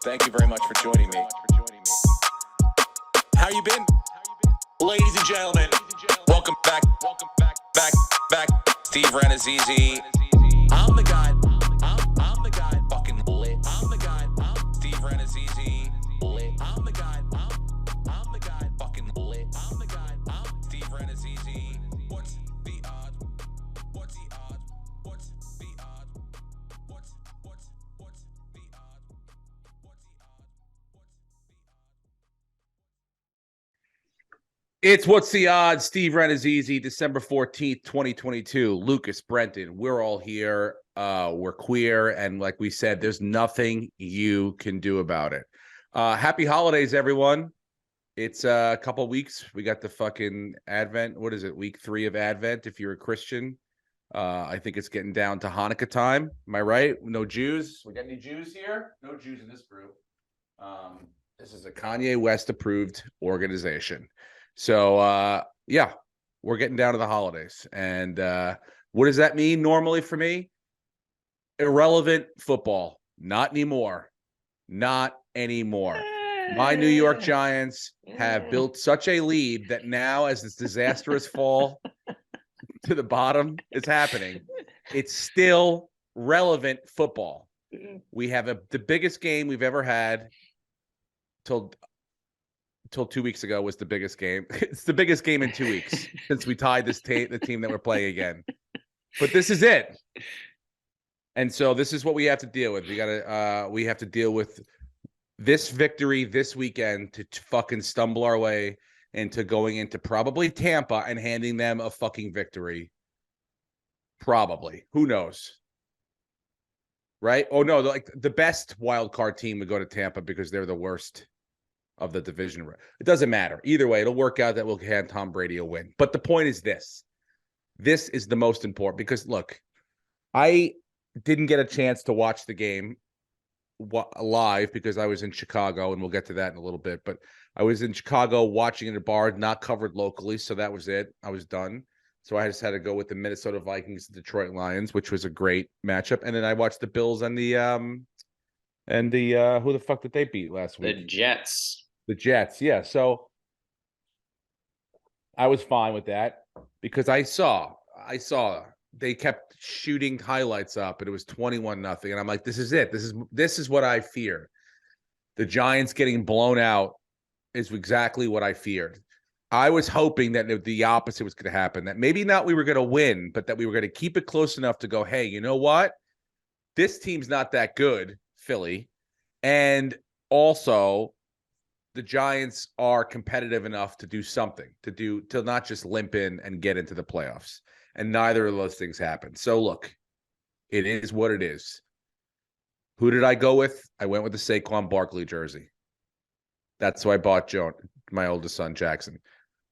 Thank you very much for joining me. How you been? Ladies and gentlemen, welcome back. Back. Steve Renazizi. I'm the guy. I'm the guy. Fucking lit. I'm the guy. Steve Renazizi. Lit. I'm the guy. I'm the guy. Fucking lit. I'm the guy. Steve Renazizi. What's the odds? What's the odds? What's the odds? What's the odds? What's the odds? It's What's the Odds? Steve Renazizi, December 14th, 2022. Lucas Brenton. We're all here. We're queer. And like we said, there's nothing you can do about it. Happy holidays, everyone. It's a couple weeks. We got the fucking Advent. What is it? Week 3 of Advent, if you're a Christian. I think it's getting down to Hanukkah time. Am I right? No Jews? We got any Jews here? No Jews in this group. This is a Kanye West approved organization. So, yeah, we're getting down to the holidays. And what does that mean normally for me? Irrelevant football. Not anymore. Not anymore. My New York Giants have built such a lead that now, as this disastrous fall to the bottom is happening, it's still relevant football. We have the biggest game we've ever had till 2 weeks ago was the biggest game. It's the biggest game in 2 weeks since we tied the team that we're playing again. But this is it. And so this is what we have to deal with. We have to deal with this victory this weekend to fucking stumble our way into going into probably Tampa and handing them a fucking victory. Probably. Who knows? Right? Oh no, like the best wild card team would go to Tampa because they're the worst of the division. It doesn't matter. Either way, it'll work out that we'll hand Tom Brady a win. But the point is this. This is the most important because, look, I didn't get a chance to watch the game live because I was in Chicago, and we'll get to that in a little bit. But I was in Chicago watching in a bar, not covered locally, so that was it. I was done. So I just had to go with the Minnesota Vikings, Detroit Lions, which was a great matchup. And then I watched the Bills and the who the fuck did they beat last week? The Jets. The Jets, yeah. So I was fine with that because I saw they kept shooting highlights up and it was 21-0. And I'm like, this is it. This is what I feared. The Giants getting blown out is exactly what I feared. I was hoping that the opposite was going to happen, that maybe not we were going to win, but that we were going to keep it close enough to go, hey, you know what? This team's not that good, Philly. And also, the Giants are competitive enough to do something, to not just limp in and get into the playoffs. And neither of those things happened. So look, it is what it is. Who did I go with? I went with the Saquon Barkley jersey. That's who I bought my oldest son, Jackson.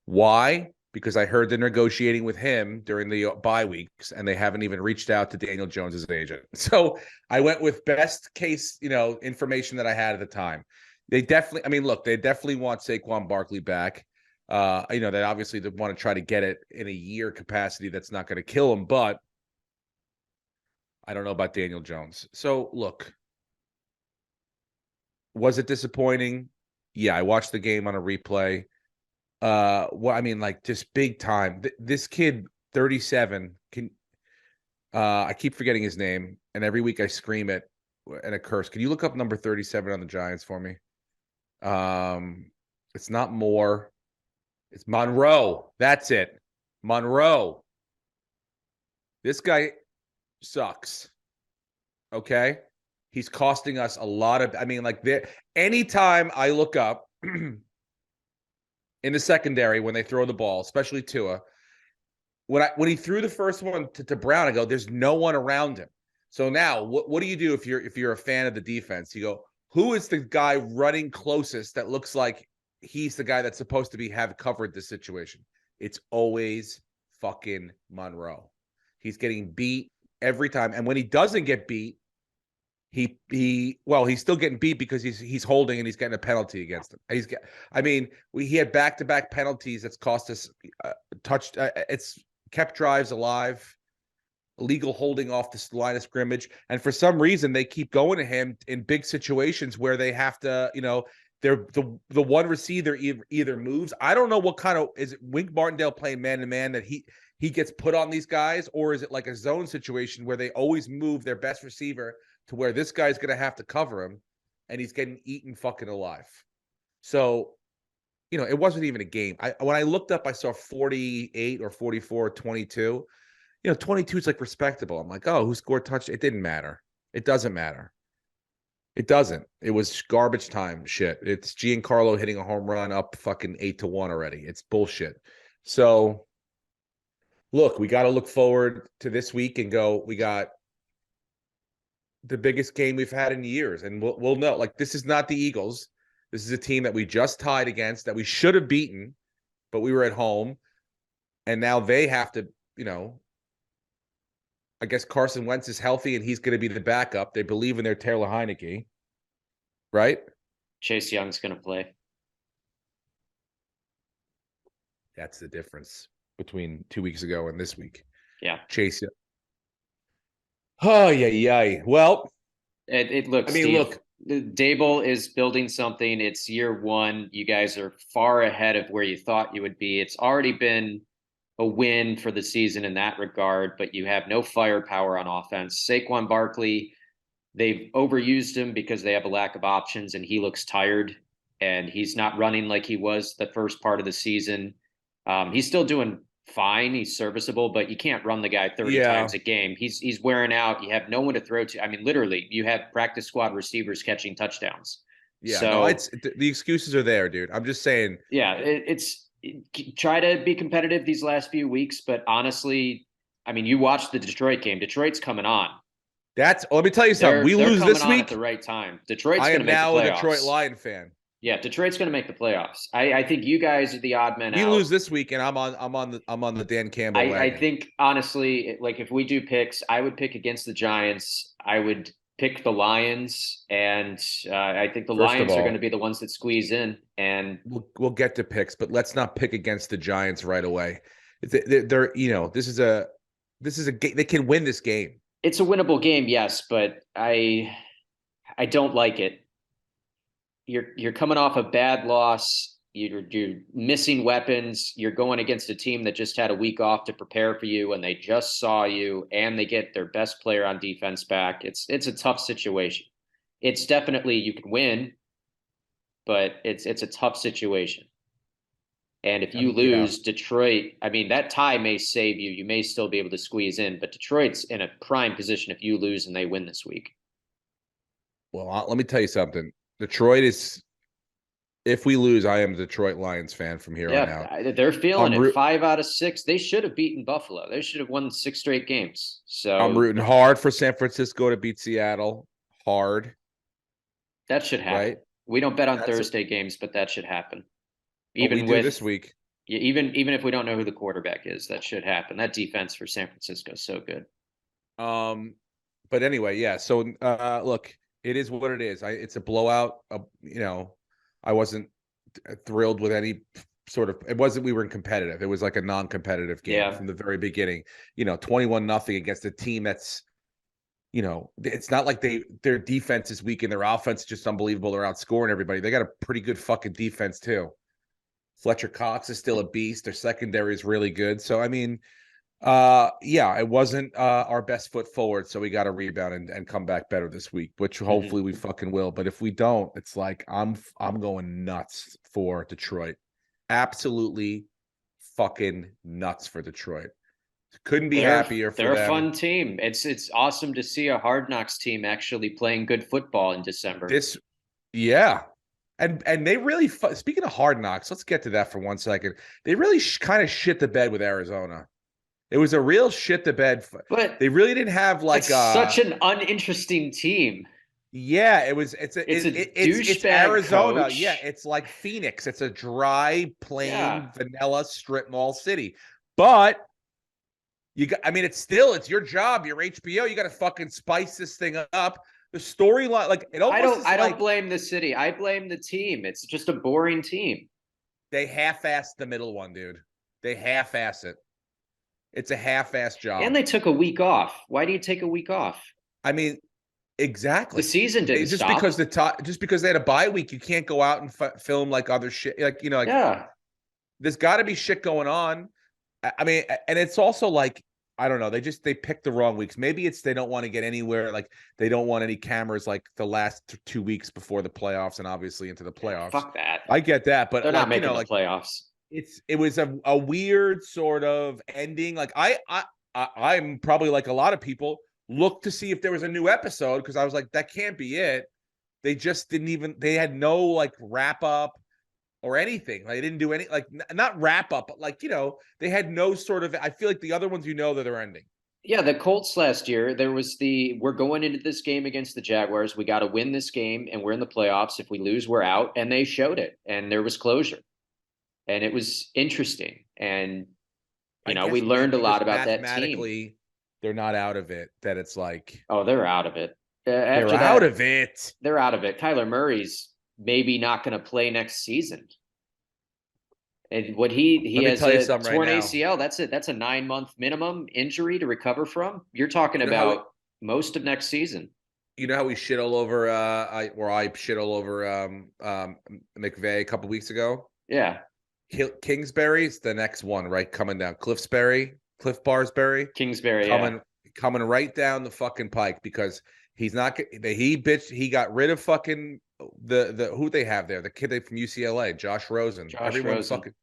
Why? Because I heard they're negotiating with him during the bye weeks, and they haven't even reached out to Daniel Jones's agent. So I went with best case, information that I had at the time. They definitely want Saquon Barkley back. They obviously want to try to get it in a year capacity that's not going to kill him, but I don't know about Daniel Jones. So look, was it disappointing? Yeah, I watched the game on a replay. Just big time. This kid, 37, I keep forgetting his name, and every week I scream it and a curse. Can you look up number 37 on the Giants for me? It's not Moore. It's Monroe. That's it. Monroe. This guy sucks. Okay? He's costing us a lot of, anytime I look up in the secondary when they throw the ball, especially Tua, when he threw the first one to Brown, I go, there's no one around him. So now what do you do if you're a fan of the defense? You go, who is the guy running closest that looks like he's the guy that's supposed to have covered this situation? It's always fucking Monroe. He's getting beat every time. And when he doesn't get beat, he's still getting beat because he's holding and he's getting a penalty against him. He had back-to-back penalties that's cost us it's kept drives alive. illegal holding off the line of scrimmage. And for some reason, they keep going to him in big situations where they have to, they're the one receiver either moves. I don't know what kind of, is it Wink Martindale playing man to man that he gets put on these guys, or is it like a zone situation where they always move their best receiver to where this guy's going to have to cover him and he's getting eaten fucking alive. So, it wasn't even a game. When I looked up, I saw 48 or 44, 22. 22 is like respectable. I'm like, oh, who scored touch? It didn't matter. It doesn't matter. It doesn't. It was garbage time shit. It's Giancarlo hitting a home run up fucking 8-1 already. It's bullshit. So, look, we got to look forward to this week and go, we got the biggest game we've had in years. And we'll know. Like, this is not the Eagles. This is a team that we just tied against, that we should have beaten, but we were at home. And now they have to, I guess Carson Wentz is healthy and he's going to be the backup. They believe in their Taylor Heineke, right? Chase Young's going to play. That's the difference between 2 weeks ago and this week. Yeah. Chase Young. Oh, yeah. Well, it looks. Steve, look. Dable is building something. It's year one. You guys are far ahead of where you thought you would be. It's already been a win for the season in that regard, but you have no firepower on offense. Saquon Barkley, they've overused him because they have a lack of options, and he looks tired, and he's not running like he was the first part of the season. He's still doing fine. He's serviceable, but you can't run the guy 30 times a game. He's wearing out. You have no one to throw to. I mean, literally, you have practice squad receivers catching touchdowns. Yeah, so no, the excuses are there, dude. I'm just saying. Yeah, it's try to be competitive these last few weeks, but honestly, I mean, you watched the Detroit game. Detroit's coming on. Let me tell you something. We lose this week at the right time. Detroit's going to make the playoffs. I am now a Detroit Lion fan. Yeah, Detroit's going to make the playoffs. I think you guys are the odd men out. We lose this week, and I'm on the Dan Campbell wagon. I think honestly, like if we do picks, I would pick against the Giants. I would pick the Lions, and I think the Lions are going to be the ones that squeeze in. And we'll get to picks, but let's not pick against the Giants right away. They're this is a game. They can win this game. It's a winnable game, yes, but I don't like it. You're coming off a bad loss. You're missing weapons. You're going against a team that just had a week off to prepare for you, and they just saw you, and they get their best player on defense back. It's a tough situation. It's definitely you can win, but it's a tough situation. And if you lose, Detroit, I mean, that tie may save you. You may still be able to squeeze in, but Detroit's in a prime position if you lose and they win this week. Well, let me tell you something. Detroit is, if we lose, I am a Detroit Lions fan from here on out. They're feeling it. 5 out of 6. They should have beaten Buffalo. They should have won 6 straight games. So I'm rooting hard for San Francisco to beat Seattle. Hard. That should happen. Right? We don't bet on Thursday games, but that should happen. Even with this week. Even if we don't know who the quarterback is, that should happen. That defense for San Francisco is so good. But anyway, yeah. So look, it is what it is. It's a blowout. I wasn't thrilled with any sort of. It wasn't. We were competitive. It was like a non-competitive game from the very beginning. 21-0 against a team that's. It's not like their defense is weak and their offense is just unbelievable. They're outscoring everybody. They got a pretty good fucking defense too. Fletcher Cox is still a beast. Their secondary is really good. So I mean. It wasn't our best foot forward, so we got to rebound and come back better this week, which hopefully we fucking will. But if we don't, it's like I'm going nuts for Detroit. Absolutely fucking nuts for Detroit. Couldn't be happier for them. They're a fun team. It's awesome to see a Hard Knocks team actually playing good football in December. And they really speaking of Hard Knocks, let's get to that for 1 second. They really kind of shit the bed with Arizona. It was a real shit the bed. But they really didn't have like such an uninteresting team. Yeah, it was. It's Arizona. Coach. Yeah, it's like Phoenix. It's a dry, plain, vanilla strip mall city. But it's your job. Your HBO. You got to fucking spice this thing up. The storyline, like it almost. I don't blame the city. I blame the team. It's just a boring team. They half-assed the middle one, dude. They half-ass it. It's a half-ass job. And they took a week off. Why do you take a week off? I mean, exactly. The season didn't just stop. because just because they had a bye week, you can't go out and film like other shit. Like, you know, like Yeah. there's got to be shit going on. I mean, and it's also like, I don't know. They picked the wrong weeks. Maybe it's they don't want to get anywhere. Like they don't want any cameras like the last 2 weeks before the playoffs and obviously into the playoffs. Fuck that. I get that, but They're like, not making you know, the like playoffs. it was a weird sort of ending. Like I'm probably like a lot of people looked to see if there was a new episode because I was like, that can't be it. They just didn't even. They had no like wrap up or anything. Like, they didn't do any like not wrap up, but like, you know, they had no sort of. I feel like the other ones, you know, that are ending. Yeah, the Colts last year, there was we're going into this game against the Jaguars. We got to win this game and we're in the playoffs. If we lose, we're out. And they showed it and there was closure. And it was interesting. And, you know, we learned a lot about that team. They're not out of it. That it's like, oh, they're out of it. They're out of it. They're out of it. Kyler Murray's maybe not going to play next season. And what he has a torn ACL. That's it. That's a 9-month minimum injury to recover from. You're talking about most of next season. You know how we shit all over I shit all over McVay a couple weeks ago? Yeah. Kingsbury's the next one, right? Coming down. Cliff Barsbury. Kingsbury, coming right down the fucking pike because he's not he got rid of fucking the who they have there, the kid from UCLA, Josh Rosen. Everyone fucking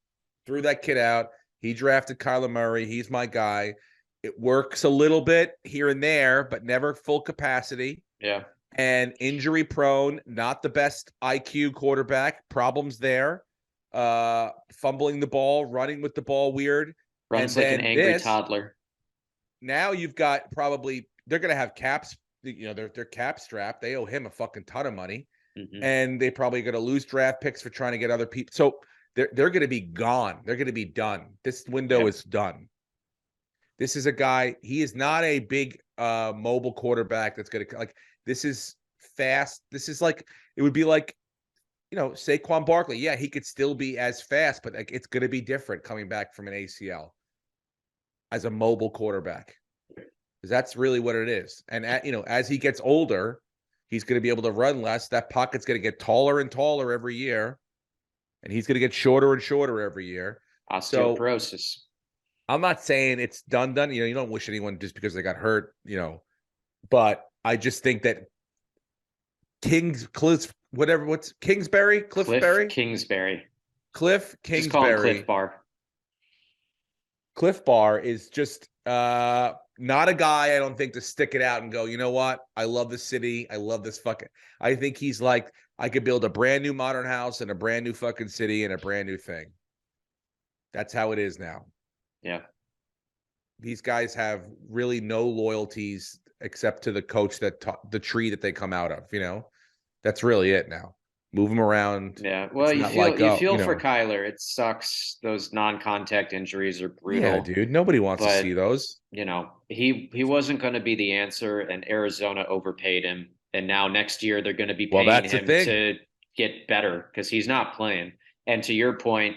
threw that kid out. He drafted Kyler Murray. He's my guy. It works a little bit here and there, but never full capacity. Yeah. And injury prone, not the best IQ quarterback. Problems there. Fumbling the ball, running with the ball weird. Runs like an angry toddler. Now you've got probably they're gonna have caps, you know, they're cap strapped. They owe him a fucking ton of money. Mm-hmm. And they probably gonna lose draft picks for trying to get other people. So they're gonna be gone. They're gonna be done. This window is done. This is a guy, he is not a big mobile quarterback that's gonna like this is fast. This is like it would be like, you know, Saquon Barkley. Yeah, he could still be as fast, but like it's gonna be different coming back from an ACL as a mobile quarterback. Because that's really what it is. And you know, as he gets older, he's going to be able to run less. That pocket's going to get taller and taller every year. And he's going to get shorter and shorter every year. Osteoporosis. So, I'm not saying it's done. You know, you don't wish anyone just because they got hurt, you know. But I just think that Kingsbury? Cliff Kingsbury. Just call him Cliff Bar. Cliff Bar is just not a guy, I don't think, to stick it out and go, you know what? I love the city. I love this fucking. I think he's like, I could build a brand new modern house and a brand new fucking city and a brand new thing. That's how it is now. Yeah. These guys have really no loyalties except to the coach the tree that they come out of, you know? That's really it now. Move them around. Yeah. Well, you feel for Kyler. It sucks. Those non-contact injuries are brutal. Yeah, dude. Nobody wants to see those. You know, he wasn't going to be the answer, and Arizona overpaid him. And now next year they're going to be paying him to get better because he's not playing. And to your point,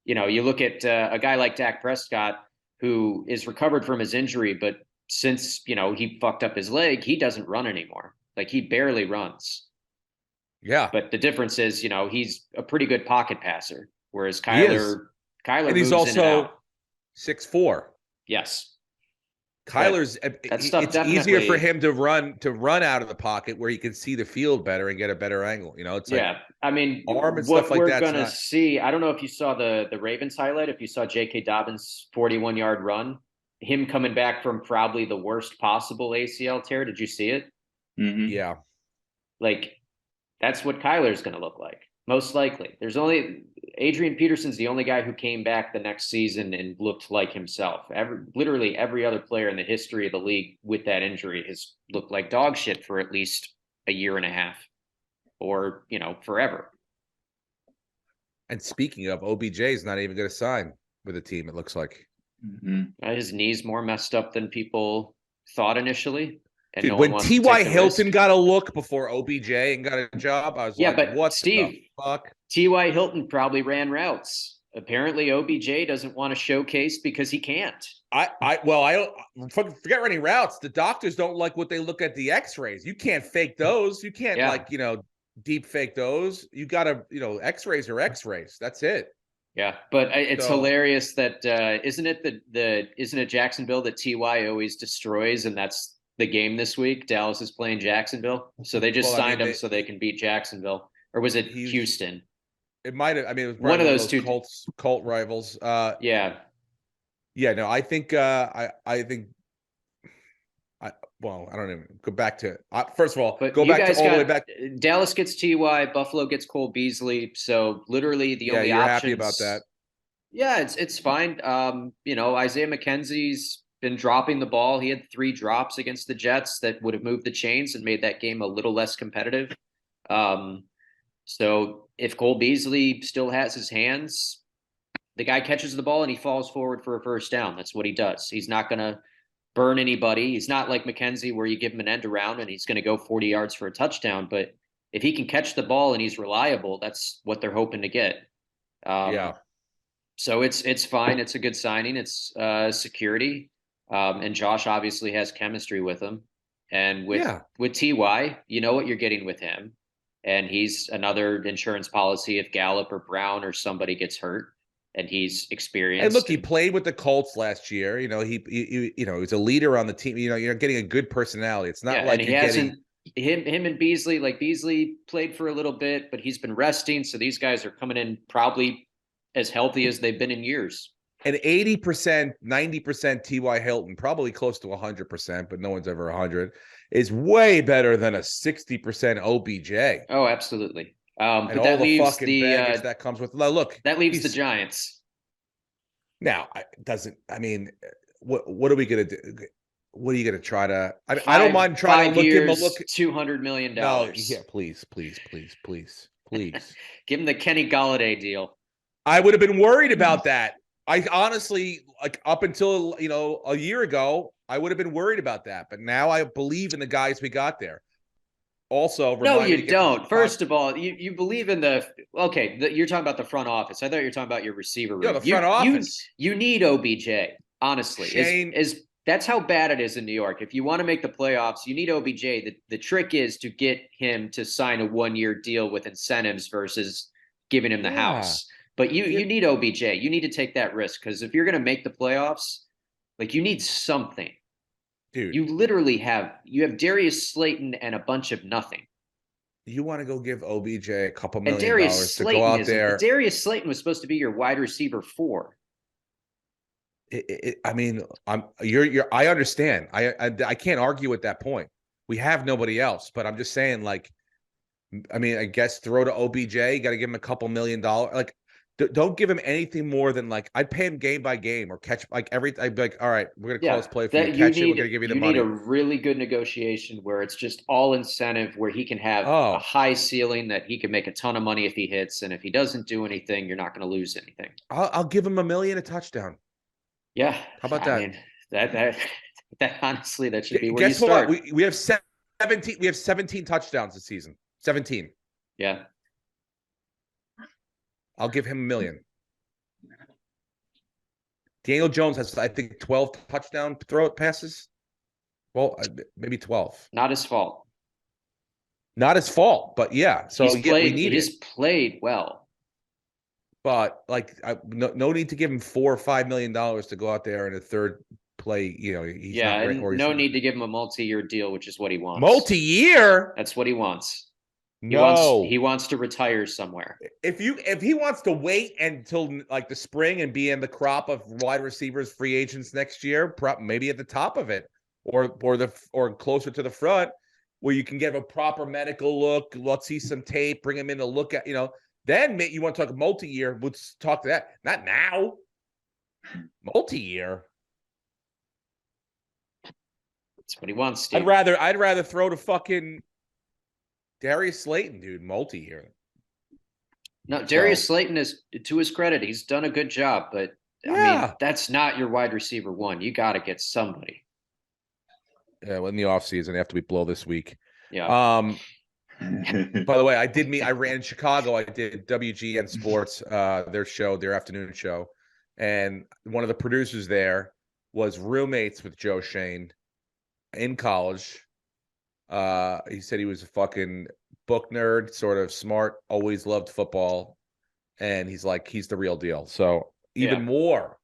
you know, you look at a guy like Dak Prescott who is recovered from his injury, but since, you know, he fucked up his leg, he doesn't run anymore. Like he barely runs. Yeah. But the difference is, you know, he's a pretty good pocket passer, whereas Kyler and he's also 6'4". Yes. Kyler's it's easier for him to run out of the pocket where he can see the field better and get a better angle. You know, it's like I mean, arm and stuff like that. What we're gonna see, I don't know if you saw the Ravens highlight, if you saw J.K. Dobbins' 41-yard run, him coming back from probably the worst possible ACL tear. Did you see it? Mm-hmm. Yeah. Like, that's what Kyler's going to look like, most likely. There's only Adrian Peterson's the only guy who came back the next season and looked like himself. Literally every other player in the history of the league with that injury has looked like dog shit for at least a year and a half or, you know, forever. And speaking of, OBJ is not even going to sign with a team, it looks like. Mm-hmm. His knee's more messed up than people thought initially. Dude, when T.Y. Hilton got a look before OBJ and got a job, I was like, but what Steve, the fuck? T.Y. Hilton probably ran routes. Apparently, OBJ doesn't want to showcase because he can't. Well, I don't forget running routes. The doctors don't like what they look at the X-rays. You can't fake those. You can't deep fake those. You gotta, X-rays are X-rays. That's it. Yeah, but it's hilarious that isn't it Jacksonville that TY always destroys, and that's the game this week. Dallas is playing Jacksonville, so they just signed him so they can beat Jacksonville, or was it Houston? It might have. I mean, it was one of those two Colt rivals. Yeah. No, I think I don't even go back to first of all, but go back to all the way back. Dallas gets TY, Buffalo gets Cole Beasley. So literally the only you're options. Happy about that. Yeah, it's fine. Isaiah McKenzie's been dropping the ball. He had 3 drops against the Jets that would have moved the chains and made that game a little less competitive. So if Cole Beasley still has his hands, the guy catches the ball and he falls forward for a first down. That's what he does. He's not going to burn anybody. He's not like McKenzie where you give him an end around and he's going to go 40 yards for a touchdown. But if he can catch the ball and he's reliable, that's what they're hoping to get. So it's fine. It's a good signing. It's security. And Josh obviously has chemistry with him. And with TY, you know what you're getting with him. And he's another insurance policy if Gallup or Brown or somebody gets hurt. And he's experienced. And look, he played with the Colts last year. He was a leader on the team. You're getting a good personality. It's not like you're getting him and Beasley. Like Beasley played for a little bit, but he's been resting. So these guys are coming in probably as healthy as they've been in years. And 80%, 90% T.Y. Hilton, probably close to 100%, but no one's ever 100, is way better than a 60% OBJ. Oh, absolutely. And but all that the leaves fucking baggage that comes with. Look, that leaves the Giants. Now, what are we gonna do? What are you gonna try to? I don't mind trying to give him a look. $200 million. No, please. Give him the Kenny Golladay deal. I would have been worried about that. I honestly, up until a year ago, I would have been worried about that. But now I believe in the guys we got there. Also, no, you don't. First of all, you believe in you're talking about the front office. I thought you were talking about your receiver room. Yeah, the front office. You need OBJ, honestly. Shane, that's how bad it is in New York. If you want to make the playoffs, you need OBJ. The trick is to get him to sign a 1-year deal with incentives versus giving him the house. But you need OBJ. You need to take that risk because if you're going to make the playoffs, you need something. Dude, you literally have Darius Slayton and a bunch of nothing. You want to go give OBJ a couple $1 million to go out there? Darius Slayton was supposed to be your wide receiver 4. I understand. I can't argue at that point. We have nobody else, but I'm just saying, I guess throw to OBJ. You got to give him a couple $1 million. Don't give him anything more than I'd pay him game by game or catch I'd be like, all right, we're gonna call this play for you. Catch it, we're gonna give you the money. You need a really good negotiation where it's just all incentive, where he can have a high ceiling that he can make a ton of money if he hits, and if he doesn't do anything, you're not going to lose anything. I'll give him $1 million a touchdown. Yeah, how about that? That honestly, that should be where you start. Guess what? We have 17. We have 17 touchdowns this season. 17. Yeah. I'll give him $1 million. Daniel Jones has, I think, 12 touchdown passes. Well, maybe 12. Not his fault. Not his fault, but yeah. So he's played well. But no need to give him $4 or $5 million to go out there in a third play. He's not great, no need to give him a multi-year deal, which is what he wants. Multi-year? That's what he wants. He wants to retire somewhere. If he wants to wait until the spring and be in the crop of wide receivers, free agents next year, maybe at the top of it, or closer to the front, where you can get a proper medical look. Let's see some tape. Bring him in to look at. Then you want to talk multi-year. Let's talk to that. Not now. Multi-year. That's what he wants, Steve. I'd rather throw to fucking Darius Slayton, dude, multi-year. No, Darius Slayton is, to his credit, he's done a good job, but that's not your wide receiver 1. You got to get somebody. Yeah, well, in the offseason after we blow this week. Yeah. By the way, I ran in Chicago. I did WGN Sports, their afternoon show, and one of the producers there was roommates with Joe Shane in college. He said he was a fucking book nerd, sort of smart, always loved football, and he's the real deal. So even more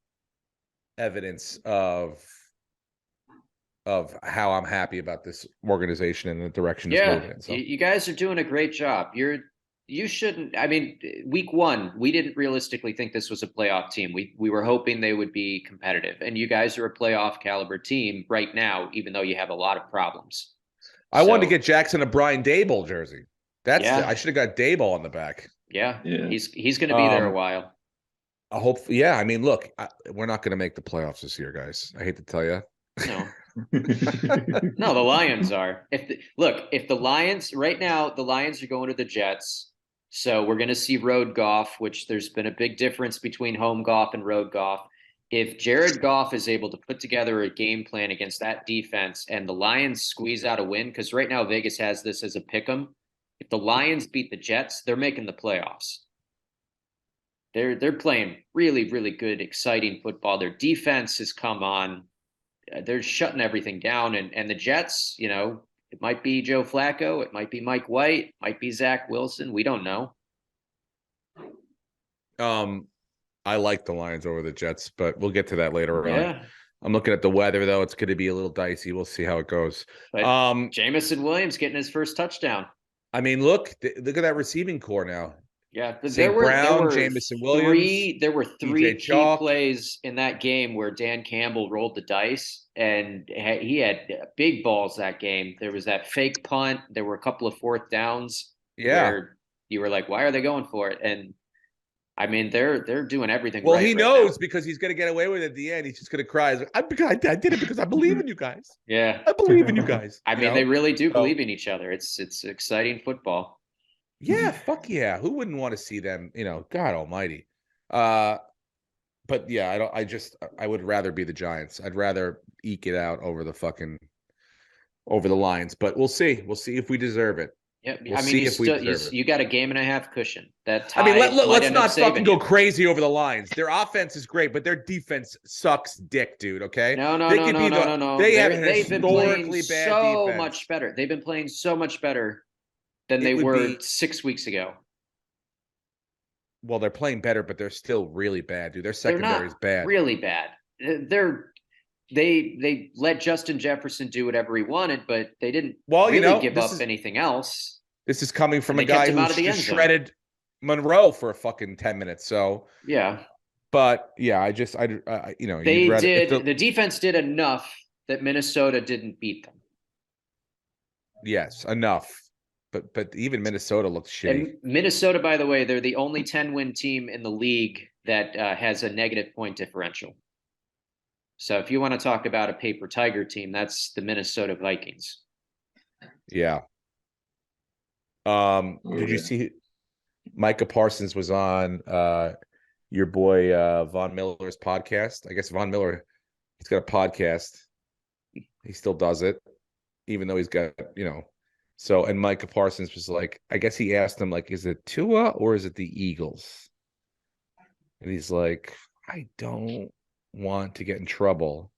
evidence of how I'm happy about this organization and the direction it's moving in. So you guys are doing a great job. You shouldn't. I mean, week one, we didn't realistically think this was a playoff team. We were hoping they would be competitive, and you guys are a playoff caliber team right now, even though you have a lot of problems. I wanted to get Jackson a Brian Daboll jersey. I should have got Daboll on the back. Yeah. He's going to be there a while. I hope. Yeah, I mean, look, we're not going to make the playoffs this year, guys. I hate to tell you. No. No, the Lions are. If the Lions right now, the Lions are going to the Jets. So we're going to see road golf, which there's been a big difference between home golf and road golf. If Jared Goff is able to put together a game plan against that defense and the Lions squeeze out a win, because right now Vegas has this as a pick 'em. If the Lions beat the Jets, they're making the playoffs. They're playing really, really good, exciting football. Their defense has come on. They're shutting everything down. And the Jets, it might be Joe Flacco. It might be Mike White. It might be Zach Wilson. We don't know. I like the Lions over the Jets, but we'll get to that later on. I'm looking at the weather, though. It's going to be a little dicey. We'll see how it goes. But Jameson Williams getting his first touchdown. I mean, look at that receiving core now. Yeah, there were Jameson Williams. There were three key plays in that game where Dan Campbell rolled the dice, and he had big balls that game. There was that fake punt. There were a couple of fourth downs. Where you were like, why are they going for it? And I mean, they're doing everything. Well, he knows because he's going to get away with it at the end. He's just going to cry. He's like, I did it because I believe in you guys. Yeah, I believe in you guys. I mean, they really do believe in each other. It's exciting football. Yeah, fuck yeah. Who wouldn't want to see them? God almighty. But yeah, I would rather be the Giants. I'd rather eke it out over the Lions. But we'll see. We'll see if we deserve it. Yeah, I mean, you got a game and a half cushion. Let's not fucking go crazy over the Lions. Their offense is great, but their defense sucks dick, dude. Okay? No. They've been playing so much better. They've been playing so much better than they were 6 weeks ago. Well, they're playing better, but they're still really bad, dude. Their secondary is bad. Really bad. They let Justin Jefferson do whatever he wanted, but they didn't give up anything else. This is coming from a guy who just shredded Monroe for a fucking 10 minutes. So yeah, but yeah, the defense did enough that Minnesota didn't beat them. Yes, enough. But even Minnesota looks shitty. And Minnesota, by the way, they're the only 10-win team in the league that has a negative point differential. So if you want to talk about a paper tiger team, that's the Minnesota Vikings. Yeah. Did you see Micah Parsons was on your boy Von Miller's podcast? I guess Von Miller, he's got a podcast. He still does it, even though he's got, So, and Micah Parsons was like, I guess he asked him, like, is it Tua or is it the Eagles? And he's like, I don't want to get in trouble.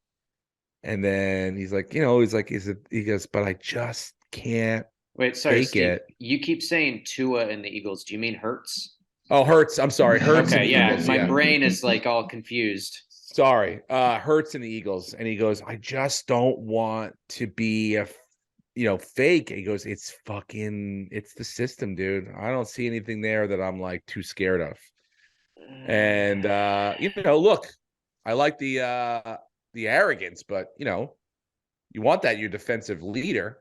And then he's like, is it? He goes, but I just can't. Wait, sorry, Steve, you keep saying Tua and the Eagles. Do you mean Hurts? Oh, Hurts. I'm sorry. Hurts. Okay, yeah. My brain is like all confused. Sorry. Hurts and the Eagles. And he goes, I just don't want to be a fake. He goes, it's the system, dude. I don't see anything there that I'm like too scared of. And look, I like the arrogance, but you want that in your defensive leader.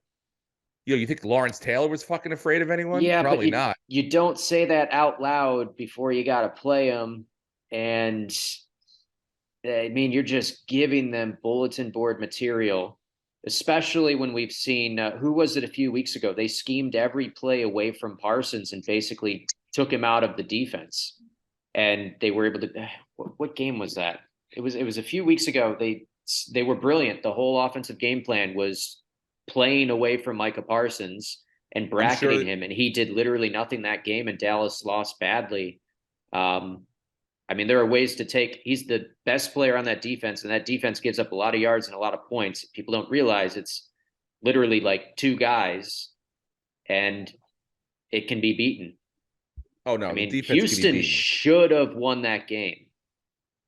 You think Lawrence Taylor was fucking afraid of anyone? Yeah, probably not. You don't say that out loud before you got to play them, and I mean you're just giving them bulletin board material. Especially when we've seen, who was it a few weeks ago? They schemed every play away from Parsons and basically took him out of the defense. And they were able to, what game was that? It was a few weeks ago. They were brilliant. The whole offensive game plan was playing away from Micah Parsons and bracketing him. And he did literally nothing that game, and Dallas lost badly. I I mean, there are ways to he's the best player on that defense, and that defense gives up a lot of yards and a lot of points. People don't realize it's literally like two guys, and it can be beaten. Oh no, I mean, defense Houston should have won that game.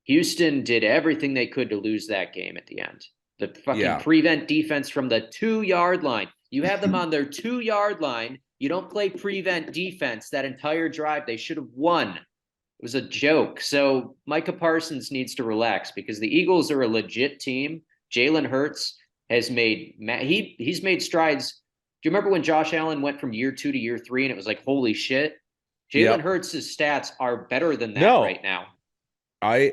Houston did everything they could to lose that game at the end. The fucking prevent defense from the 2-yard line. You have them on their 2-yard line. You don't play prevent defense that entire drive. They should have won. It was a joke. So Micah Parsons needs to relax because the Eagles are a legit team. Jalen Hurts has he's made strides. Do you remember when Josh Allen went from year 2 to year 3 and it was like, holy shit? Jalen Hurts' stats are better than that right now. I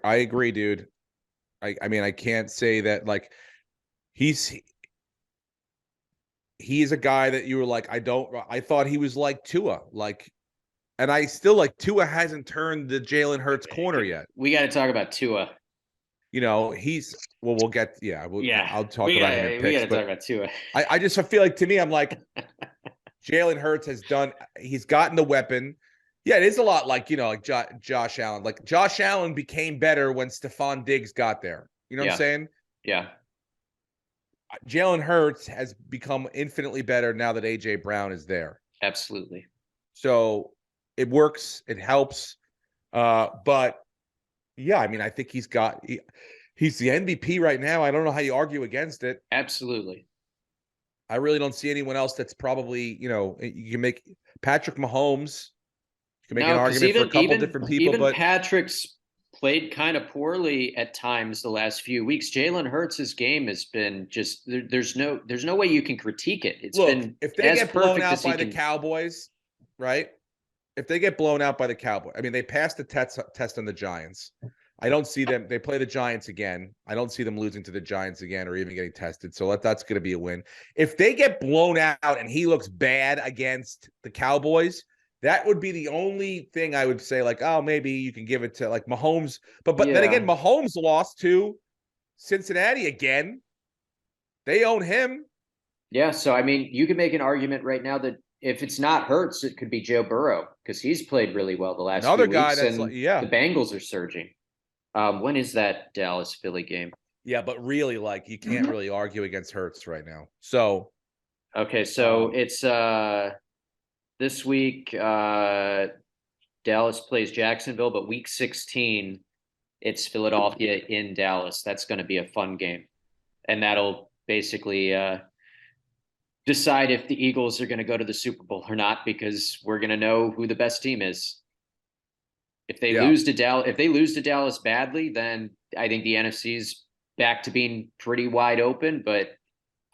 agree, dude. I mean, I can't say that like he's a guy that you were like, I thought he was like Tua, like, and I still like Tua hasn't turned the Jalen Hurts corner yet. We got to talk about Tua. You know, we'll get, I'll talk about him in picks. We got to talk about Tua. I feel like, to me, I'm like, Jalen Hurts he's gotten the weapon. Yeah, it is a lot like, like Josh Allen. Like Josh Allen became better when Stephon Diggs got there. You know what I'm saying? Yeah. Jalen Hurts has become infinitely better now that A.J. Brown is there. Absolutely. So it works. It helps. But yeah, I mean, I think he's the MVP right now. I don't know how you argue against it. Absolutely. I really don't see anyone else that's probably, you can make Patrick Mahomes. You can make an argument for a couple different people, but Patrick's played kind of poorly at times the last few weeks. Jalen Hurts' game has been just there's no way you can critique it. If they get blown out by the Cowboys, right? If they get blown out by the Cowboys, I mean, they passed the test on the Giants. I don't see them. They play the Giants again. I don't see them losing to the Giants again or even getting tested. So that's going to be a win. If they get blown out and he looks bad against the Cowboys, that would be the only thing I would say, like, oh, maybe you can give it to like Mahomes. But then again, Mahomes lost to Cincinnati again. They own him. Yeah. So, I mean, you can make an argument right now that if it's not Hurts, it could be Joe Burrow because he's played really well the last few weeks. That's like, the Bengals are surging. When is that Dallas-Philly game? Yeah, but really, like, you can't really argue against Hurts right now. So, okay, so it's this week. Dallas plays Jacksonville, but week 16, it's Philadelphia in Dallas. That's going to be a fun game, and that'll basically decide if the Eagles are going to go to the Super Bowl or not, because we're going to know who the best team is. If they lose to Dallas badly, then I think the NFC's back to being pretty wide open, but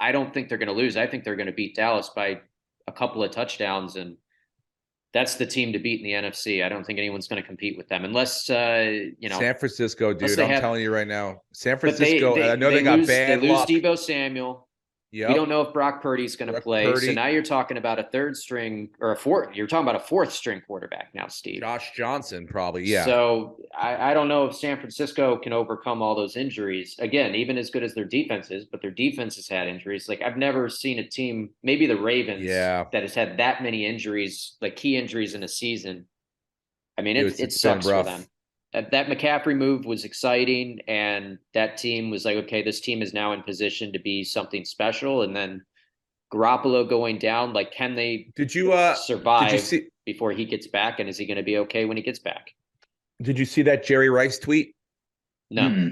I don't think they're going to lose. I think they're going to beat Dallas by a couple of touchdowns, and that's the team to beat in the NFC. I don't think anyone's going to compete with them unless San Francisco, dude. I'm telling you right now, San Francisco. I know they got bad luck. They lose Deebo Samuel. Yep. We don't know if Brock Purdy's going to play. So now you're talking about a third string or a fourth. You're talking about a fourth string quarterback now, Steve. Josh Johnson, probably. Yeah. So I don't know if San Francisco can overcome all those injuries. Again, even as good as their defense is, but their defense has had injuries. Like, I've never seen a team, maybe the Ravens, that has had that many injuries, like key injuries in a season. I mean, it sucks for them. That McCaffrey move was exciting, and that team was like, okay, this team is now in position to be something special. And then Garoppolo going down, like, can they survive before he gets back? And is he going to be okay when he gets back? Did you see that Jerry Rice tweet? No. Mm-hmm.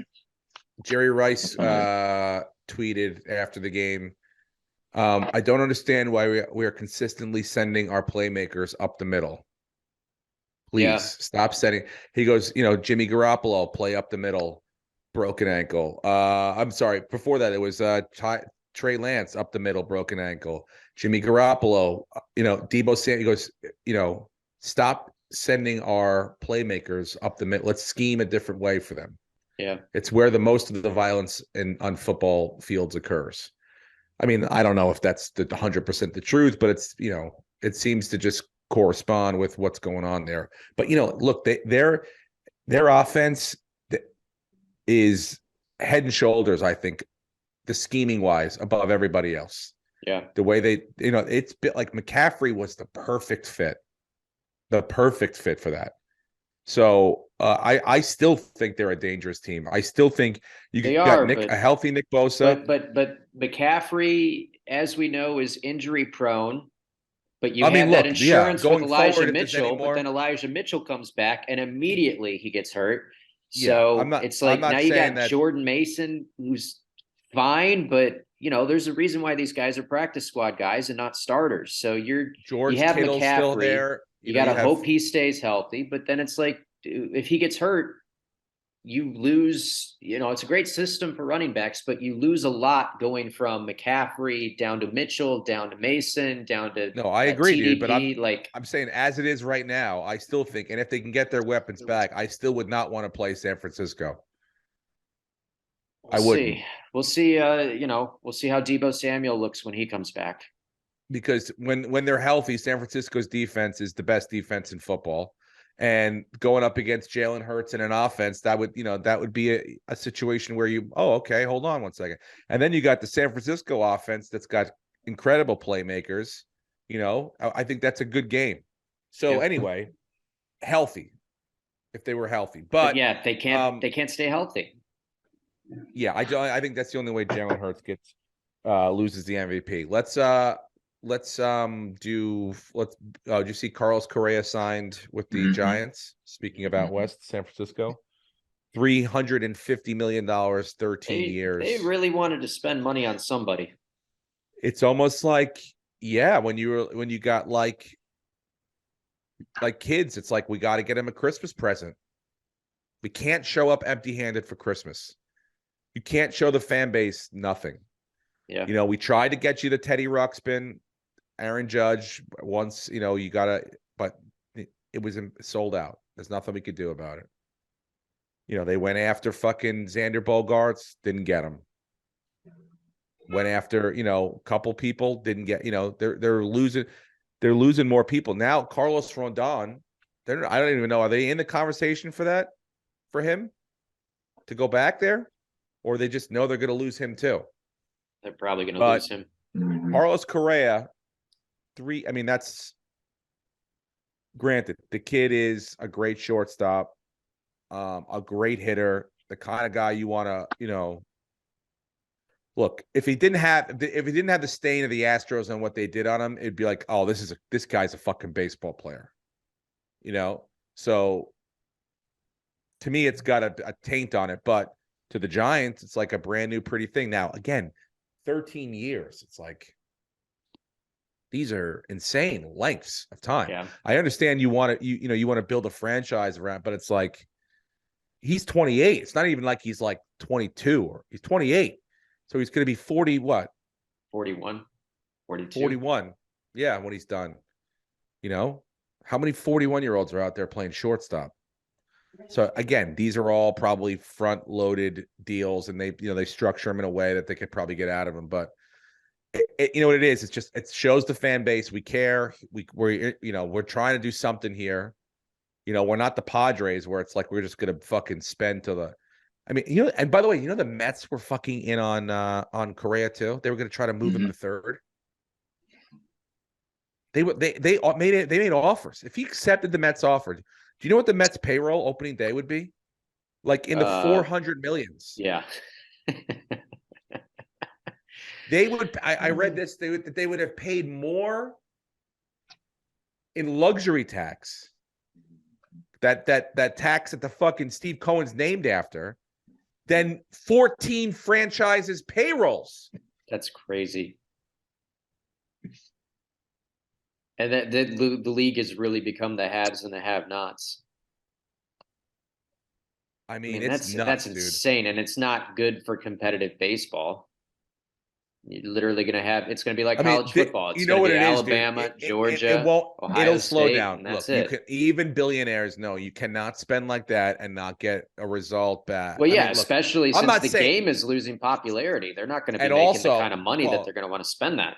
Jerry Rice tweeted after the game, I don't understand why we are consistently sending our playmakers up the middle. Please stop setting. He goes, Jimmy Garoppolo, play up the middle, broken ankle. I'm sorry. Before that, it was Trey Lance up the middle, broken ankle. Jimmy Garoppolo, Deebo Samuel. He goes, stop sending our playmakers up the middle. Let's scheme a different way for them. Yeah. It's where the most of the violence on football fields occurs. I mean, I don't know if that's 100% the truth, but it's, it seems to just correspond with what's going on there. But look, their offense is head and shoulders, I think, the scheming wise, above everybody else. Yeah, the way they, it's bit like McCaffrey was the perfect fit for that. So I still think they're a dangerous team. I still think you They got are, a healthy Nick Bosa. but McCaffrey, as we know, is injury prone. But you I mean, have that look, yeah, insurance with going Elijah forward, if there's any Mitchell, but then more, Elijah Mitchell comes back and immediately he gets hurt. yeah, So it's I'm like now not you saying got that Jordan Mason, who's fine, but there's a reason why these guys are practice squad guys and not starters. So you George have Kittle's still McCaffrey, there. you know, got you to have hope he stays healthy, but then it's like if he gets hurt, you lose, it's a great system for running backs, but you lose a lot going from McCaffrey down to Mitchell, down to Mason, down to no, I agree, dude. But TDP. Like, I'm saying as it is right now, I still think, and if they can get their weapons back, I still would not want to play San Francisco. I wouldn't. We'll see. We'll see how Deebo Samuel looks when he comes back. Because when they're healthy, San Francisco's defense is the best defense in football. And going up against Jalen Hurts in an offense, that would be a situation where okay, hold on one second. And then you got the San Francisco offense that's got incredible playmakers. I think that's a good game. So anyway, healthy, if they were healthy. But yeah, they can't stay healthy. Yeah, I think that's the only way Jalen Hurts loses the MVP. Did you see Carlos Correa signed with the Giants? Speaking about West San Francisco, $350 million, 13 years. They really wanted to spend money on somebody. It's almost like, yeah, when you got like kids, it's like we got to get him a Christmas present. We can't show up empty-handed for Christmas. You can't show the fan base nothing. Yeah. We tried to get you the Teddy Ruxpin, Aaron Judge once, you gotta, but it was sold out. There's nothing we could do about it. They went after fucking Xander Bogaerts, didn't get him. Went after, a couple people, didn't get, they're losing more people. Now, Carlos Rondon, I don't even know, are they in the conversation for him to go back there? Or they just know they're going to lose him too? They're probably going to lose him. Carlos Correa, that's granted. The kid is a great shortstop, a great hitter, the kind of guy you want to, look, if he didn't have the stain of the Astros and what they did on him, it'd be like, oh, this guy's a fucking baseball player. So to me, it's got a taint on it, but to the Giants, it's like a brand new pretty thing. Now, again, 13 years. It's like these are insane lengths of time. Yeah. I understand you want to build a franchise around, but it's like he's 28. It's not even like he's like 22 or he's 28. So he's going to be 40 what? 41, 42. 41. Yeah, when he's done. How many 41-year-olds are out there playing shortstop? So again, these are all probably front-loaded deals, and they structure them in a way that they could probably get out of them. But you know what it is? It's just it shows the fan base we care. We're trying to do something here. We're not the Padres where it's like we're just gonna fucking spend to the. And by the way, the Mets were fucking in on Correa too. They were gonna try to move him to third. They made offers. If he accepted the Mets offer. Do you know what the Mets payroll opening day would be? Like in the 400 millions. Yeah. They would. I read this. They would have paid more in luxury tax. That tax that the fucking Steve Cohen's named after, than 14 franchises' payrolls. That's crazy. And that the league has really become the haves and the have-nots. It's nuts, that's dude. insane, and it's not good for competitive baseball. You're literally going to have it's going to be like college football. It's going to be Alabama, Georgia, Ohio it'll State, slow down. and that's Look, it. Even billionaires know you cannot spend like that and not get a result back. Well, yeah, especially since the game is losing popularity. They're not going to be making the kind of money that they're going to want to spend that.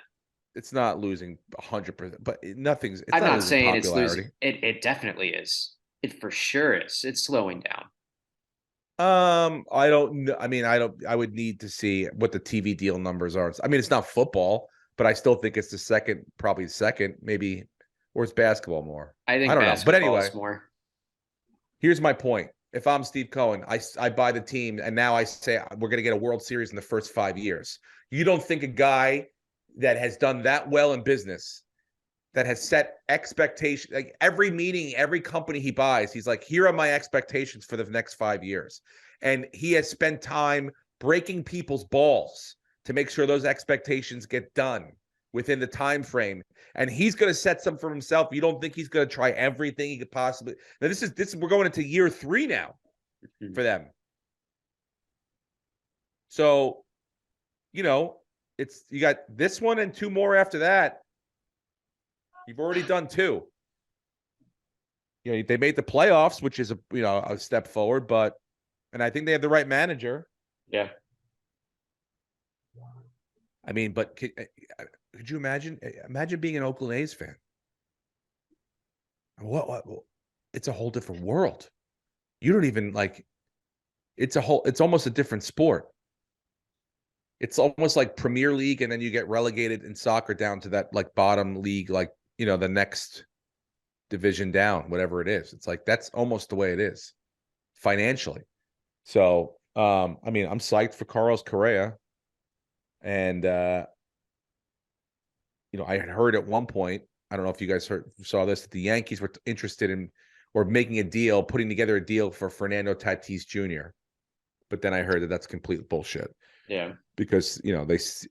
It's not losing 100%, but nothing's. I'm not saying it's losing. It definitely is. It for sure is. It's slowing down. I don't know. I would need to see what the TV deal numbers are. It's not football, but I still think it's probably second, maybe, or it's basketball more. I don't know. But anyway, more. Here's my point. If I'm Steve Cohen, I buy the team, and now I say we're going to get a World Series in the first 5 years. You don't think a guy that has done that well in business, that has set expectations, like every meeting, every company he buys, he's like, here are my expectations for the next 5 years. And he has spent time breaking people's balls to make sure those expectations get done within the time frame. And he's going to set some for himself. You don't think he's going to try everything he could possibly? Now, this is we're going into year 3 now for them. So, you know, you got this one and 2 more after that. You've already done 2. You know, they made the playoffs, which is a step forward, and I think they have the right manager. Yeah. I mean, but could you imagine being an Oakland A's fan? What? It's a whole different world. You don't even it's almost a different sport. It's almost like Premier League, and then you get relegated in soccer down to that bottom league, the next division down, whatever it is. It's like that's almost the way it is financially. So, I mean, I'm psyched for Carlos Correa. And, I had heard at one point, I don't know if you guys saw this, that the Yankees were interested in or making a deal, putting together a deal for Fernando Tatis Jr. But then I heard that that's complete bullshit. Yeah. Because,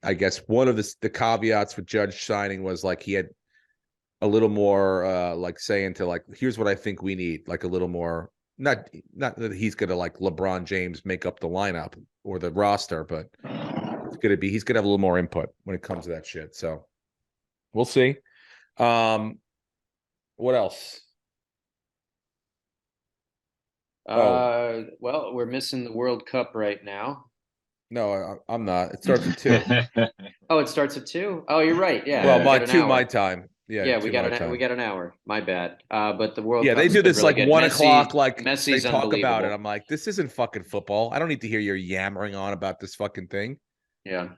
I guess one of the caveats with Judge signing was he had a little more saying to here's what I think we need, a little more, not that he's going to LeBron James make up the lineup or the roster, but he's gonna have a little more input when it comes to that shit. So we'll see. What else? Well, we're missing the World Cup right now. No, I'm not. It starts at 2. Oh, it starts at 2? Oh, you're right. Yeah. Well, my time. Yeah, we got an hour. My bad. But the World Cup. Yeah, they do this really 1 o'clock. Messi's they talk about it. I'm like, this isn't fucking football. I don't need to hear your yammering on about this fucking thing. Yeah.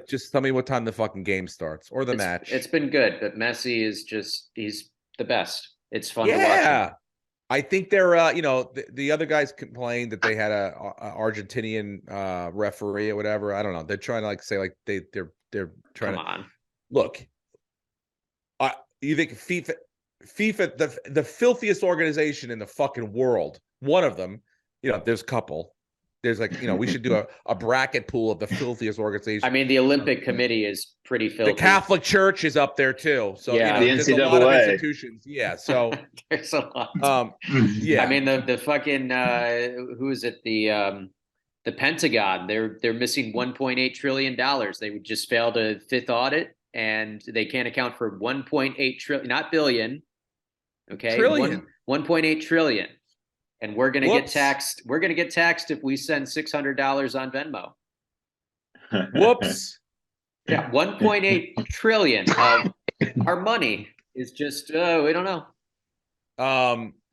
Just tell me what time the fucking game starts or the match. It's been good, but Messi is he's the best. It's fun to watch. Yeah. I think they're, the other guys complained that they had a Argentinian referee or whatever. I don't know. They're trying to say they're trying Come on. Look. You think FIFA, the filthiest organization in the fucking world, one of them, there's a couple. There's we should do a bracket pool of the filthiest organization. I mean, the Olympic Committee is pretty filthy. The Catholic Church is up there too. So yeah, the there's NCAA. a lot of institutions. Yeah. So there's a lot. Yeah. I mean, the fucking who is it? The Pentagon. They're missing $1.8 trillion. They just failed a 5th audit, and they can't account for 1.8 trillion, not billion. Okay, trillion. 1.8 trillion. And we're going to get taxed. We're going to get taxed if we send $600 on Venmo. Whoops. Yeah, 1.8 trillion of our money is just we don't know.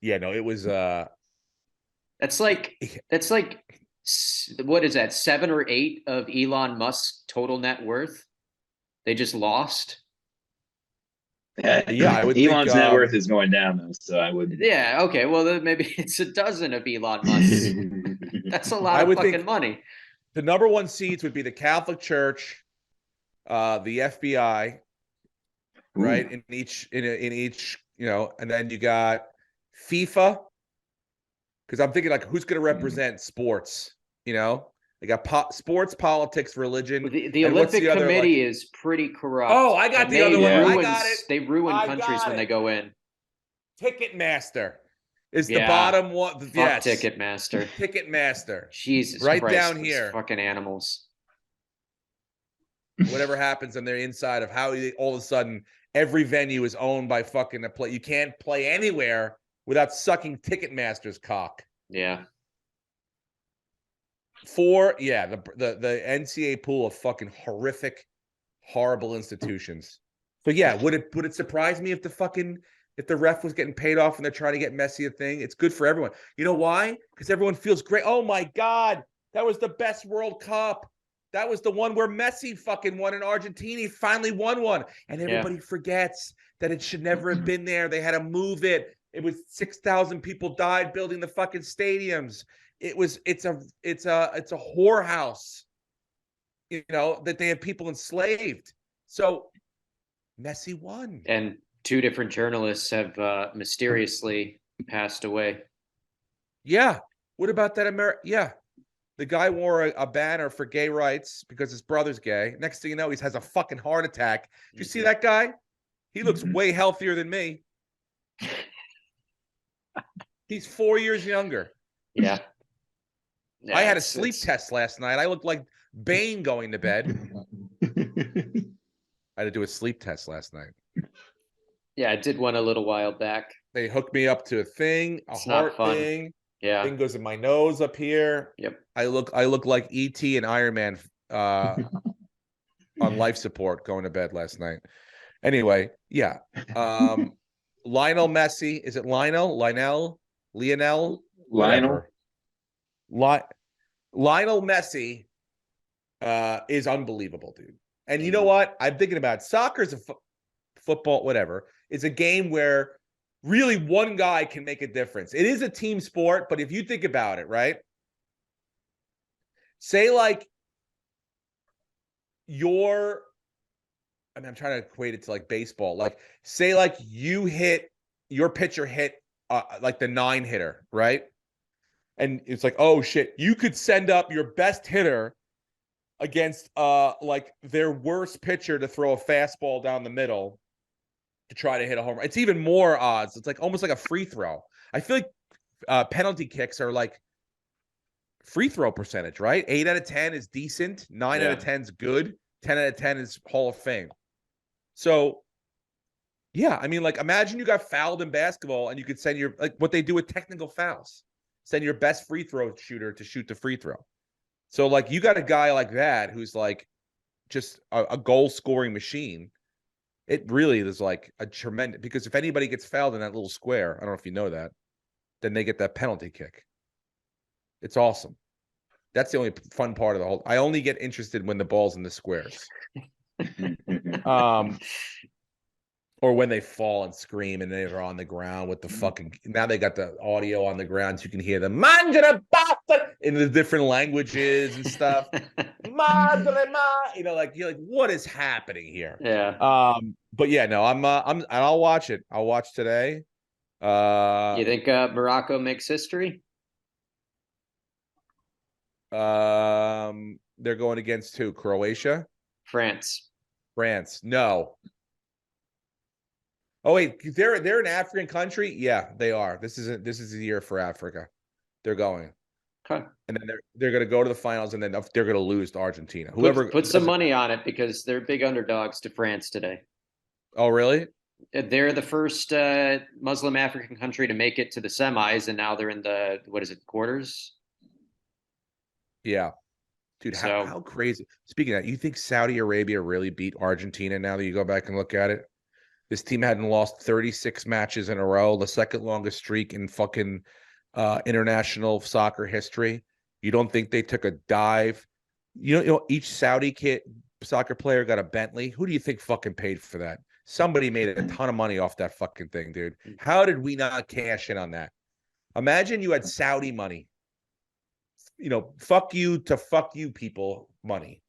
Yeah, no, it was that's like what is that, 7 or 8 of Elon Musk's total net worth? They just lost. Yeah, I would Elon's think, net worth is going down though, so I would. Yeah, okay. Well, then maybe it's a dozen of Elon Musk. That's a lot of fucking money. The number 1 seeds would be the Catholic Church, the FBI, right? In each, and then you got FIFA. Because I'm thinking who's going to represent sports? They got sports, politics, religion. The Olympic Committee is pretty corrupt. Oh, I got the other one. I got it. They ruin countries when they go in. Ticketmaster is the bottom one. Fuck yes. Ticketmaster. Ticketmaster. Jesus right Christ, down those here. Fucking animals. Whatever happens on their inside of how all of a sudden every venue is owned by fucking a play. You can't play anywhere without sucking Ticketmaster's cock. Yeah. The NCAA pool of fucking horrific, horrible institutions. So yeah, would it surprise me if the ref was getting paid off and they're trying to get Messi a thing? It's good for everyone. You know why? Because everyone feels great. Oh my God, that was the best World Cup. That was the one where Messi fucking won in Argentina. He finally won one. And everybody forgets that it should never have been there. They had to move it. It was 6,000 people died building the fucking stadiums. It's a whorehouse, that they have people enslaved. So Messi won. And 2 different journalists have mysteriously passed away. Yeah. What about that Yeah. The guy wore a banner for gay rights because his brother's gay. Next thing you know, he has a fucking heart attack. Do you see that guy? He looks way healthier than me. He's 4 years younger. Yeah. I had a sleep test last night. I looked like Bane going to bed. I had to do a sleep test last night. Yeah, I did one a little while back. They hooked me up to a thing, a It's heart not fun. thing. Yeah. Thing goes in my nose up here. Yep. I look like E.T. and Iron Man on life support going to bed last night. Anyway, yeah. Lionel Messi. Is it Lionel? Lionel? Whatever. Lionel Messi is unbelievable, dude. And you know what? I'm thinking about it. Soccer's a football, whatever. It's a game where really one guy can make a difference. It is a team sport, but if you think about it, right? Say like I'm trying to equate it to like baseball. Like say like your pitcher hit like the 9 hitter, right? And it's like, oh shit, you could send up your best hitter against like their worst pitcher to throw a fastball down the middle to try to hit a home run. It's even more odds. It's like almost like a free throw. I feel like penalty kicks are like free throw percentage, right? 8 out of 10 is decent. 9 out of 10 is good. 10 out of 10 is Hall of Fame. So, yeah, I mean, like imagine you got fouled in basketball and you could send your, like what they do with technical fouls, send your best free throw shooter to shoot the free throw. So, like, you got a guy like that who's like just a goal scoring machine. It really is like a tremendous, because if anybody gets fouled in that little square, I don't know if you know that, then they get that penalty kick. It's awesome. That's the only fun part of the whole. I only get interested when the ball's in the squares. Or when they fall and scream and they're on the ground with the fucking. Now they got the audio on the ground, so you can hear them in the different languages and stuff. Like you're like, what is happening here? Yeah. But yeah, no, I'll watch it. I'll watch today. You think Morocco makes history? They're going against who? Croatia? France. No. Oh wait, they're an African country? Yeah, they are. This is a year for Africa. They're going. Okay. And then they're going to go to the finals, and then they're going to lose to Argentina. Put some money on it because they're big underdogs to France today. Oh, really? They're the first Muslim African country to make it to the semis, and now they're in the quarters. Yeah, dude, how crazy. Speaking of that, you think Saudi Arabia really beat Argentina now that you go back and look at it? This team hadn't lost 36 matches in a row, the second longest streak in fucking international soccer history. You don't think they took a dive? You know, each Saudi soccer player got a Bentley. Who do you think fucking paid for that? Somebody made a ton of money off that fucking thing, dude. How did we not cash in on that? Imagine you had Saudi money. Fuck you to fuck you people money.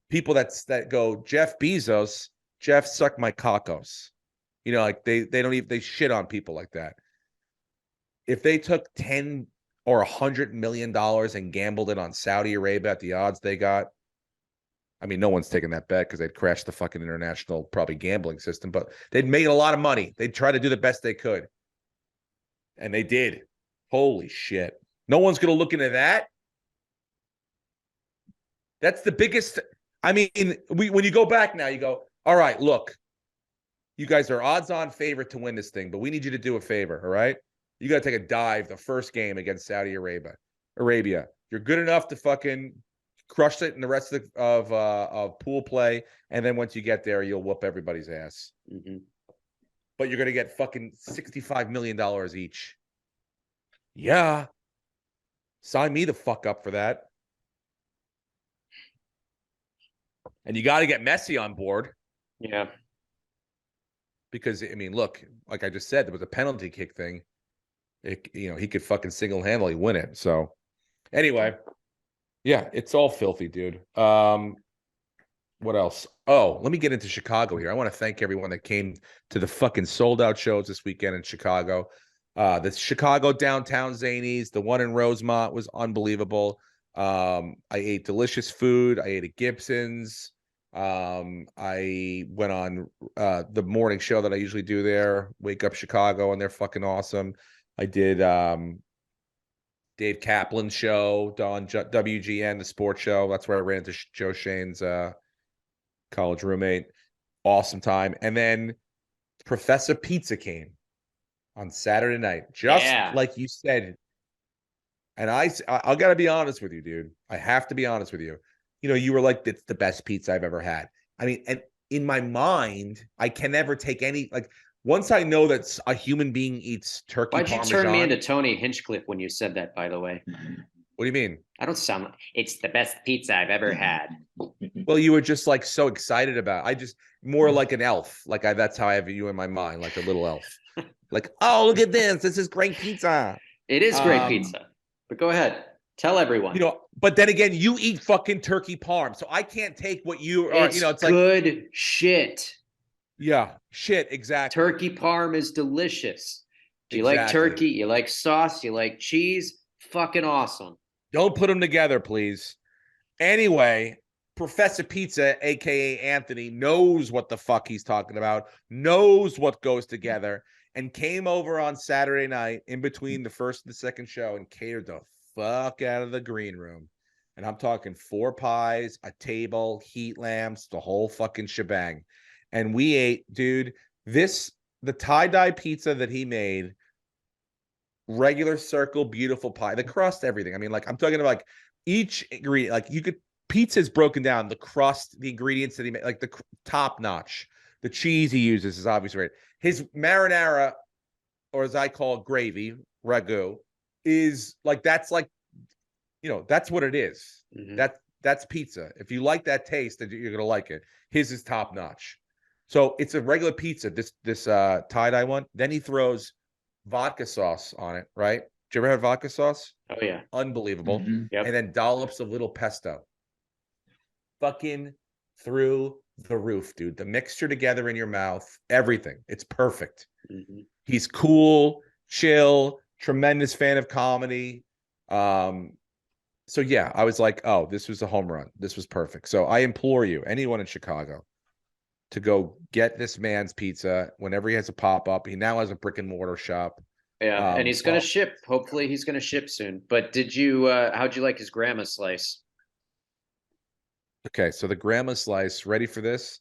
People that go, Jeff Bezos, Jeff suck my cockos. Like they don't even, they shit on people like that. If they took 10 or $100 million and gambled it on Saudi Arabia at the odds they got, I mean, no one's taking that bet because they'd crash the fucking international probably gambling system, but they'd made a lot of money. They'd try to do the best they could. And they did. Holy shit. No one's going to look into that. That's the biggest. I mean, when you go back now, you go, all right, look, you guys are odds-on favorite to win this thing, but we need you to do a favor, all right? You got to take a dive the first game against Saudi Arabia. You're good enough to fucking crush it in the rest of pool play, and then once you get there, you'll whoop everybody's ass. Mm-hmm. But you're going to get fucking $65 million each. Yeah. Sign me the fuck up for that. And you got to get Messi on board. Yeah. because I mean, look, like I just said, there was a penalty kick thing. He could fucking single-handedly win it. So anyway, yeah, it's all filthy, dude. What else? Oh, let me get into Chicago here. I want to thank everyone that came to the fucking sold-out shows this weekend in Chicago. The Chicago downtown Zanies, the one in Rosemont was unbelievable. I ate delicious food. I ate at Gibson's. I went on the morning show that I usually do there, Wake Up Chicago, and they're fucking awesome. I did Dave Kaplan's show on WGN, the sports show. That's where I ran into Joe Shane's college roommate. Awesome time. And then Professor Pizza came on Saturday night, just like you said. And I gotta be honest with you, dude. I have to be honest with you. You were like, it's the best pizza I've ever had. I mean, and in my mind, I can never take any, like, once I know that a human being eats turkey Why'd you Parmesan, turn me into Tony Hinchcliffe when you said that, by the way? What do you mean? I don't sound like it's the best pizza I've ever had. Well, you were just like so excited about it. I just more like an elf. That's how I have you in my mind, like a little elf. Like, oh, look at this. This is great pizza. It is great pizza. But go ahead. Tell everyone. But then again, you eat fucking turkey parm. So I can't take what you are, it's like good shit. Yeah, shit, exactly. Turkey parm is delicious. Do you like turkey? You like sauce? You like cheese? Fucking awesome. Don't put them together, please. Anyway, Professor Pizza, aka Anthony, knows what the fuck he's talking about, knows what goes together, and came over on Saturday night in between the first and the second show and catered the fuck out of the green room. And I'm talking 4 pies, a table, heat lamps, the whole fucking shebang. And we ate, dude, the tie-dye pizza that he made, regular circle, beautiful pie, the crust, everything. I mean, like, I'm talking about like each ingredient, like pizza is broken down, the crust, the ingredients that he made, like the top notch, the cheese he uses is obviously right. His marinara, or as I call it, gravy, ragu, is like, that's like, that's what it is. Mm-hmm. That's pizza. If you like that taste, then you're gonna like it. His is top notch. So it's a regular pizza, this tie-dye one. Then he throws vodka sauce on it, right? Did you ever have vodka sauce? Oh, yeah. Unbelievable. Mm-hmm. Yep. And then dollops of little pesto. Fucking through the roof, dude. The mixture together in your mouth, everything. It's perfect. Mm-hmm. He's cool, chill, tremendous fan of comedy. So yeah, I was like, oh, this was a home run. This was perfect. So I implore you, anyone in Chicago, to go get this man's pizza whenever he has a pop-up. He now has a brick and mortar shop. Yeah, and he's going to ship. Hopefully he's going to ship soon. But how'd you like his grandma slice? Okay, so the grandma slice, ready for this?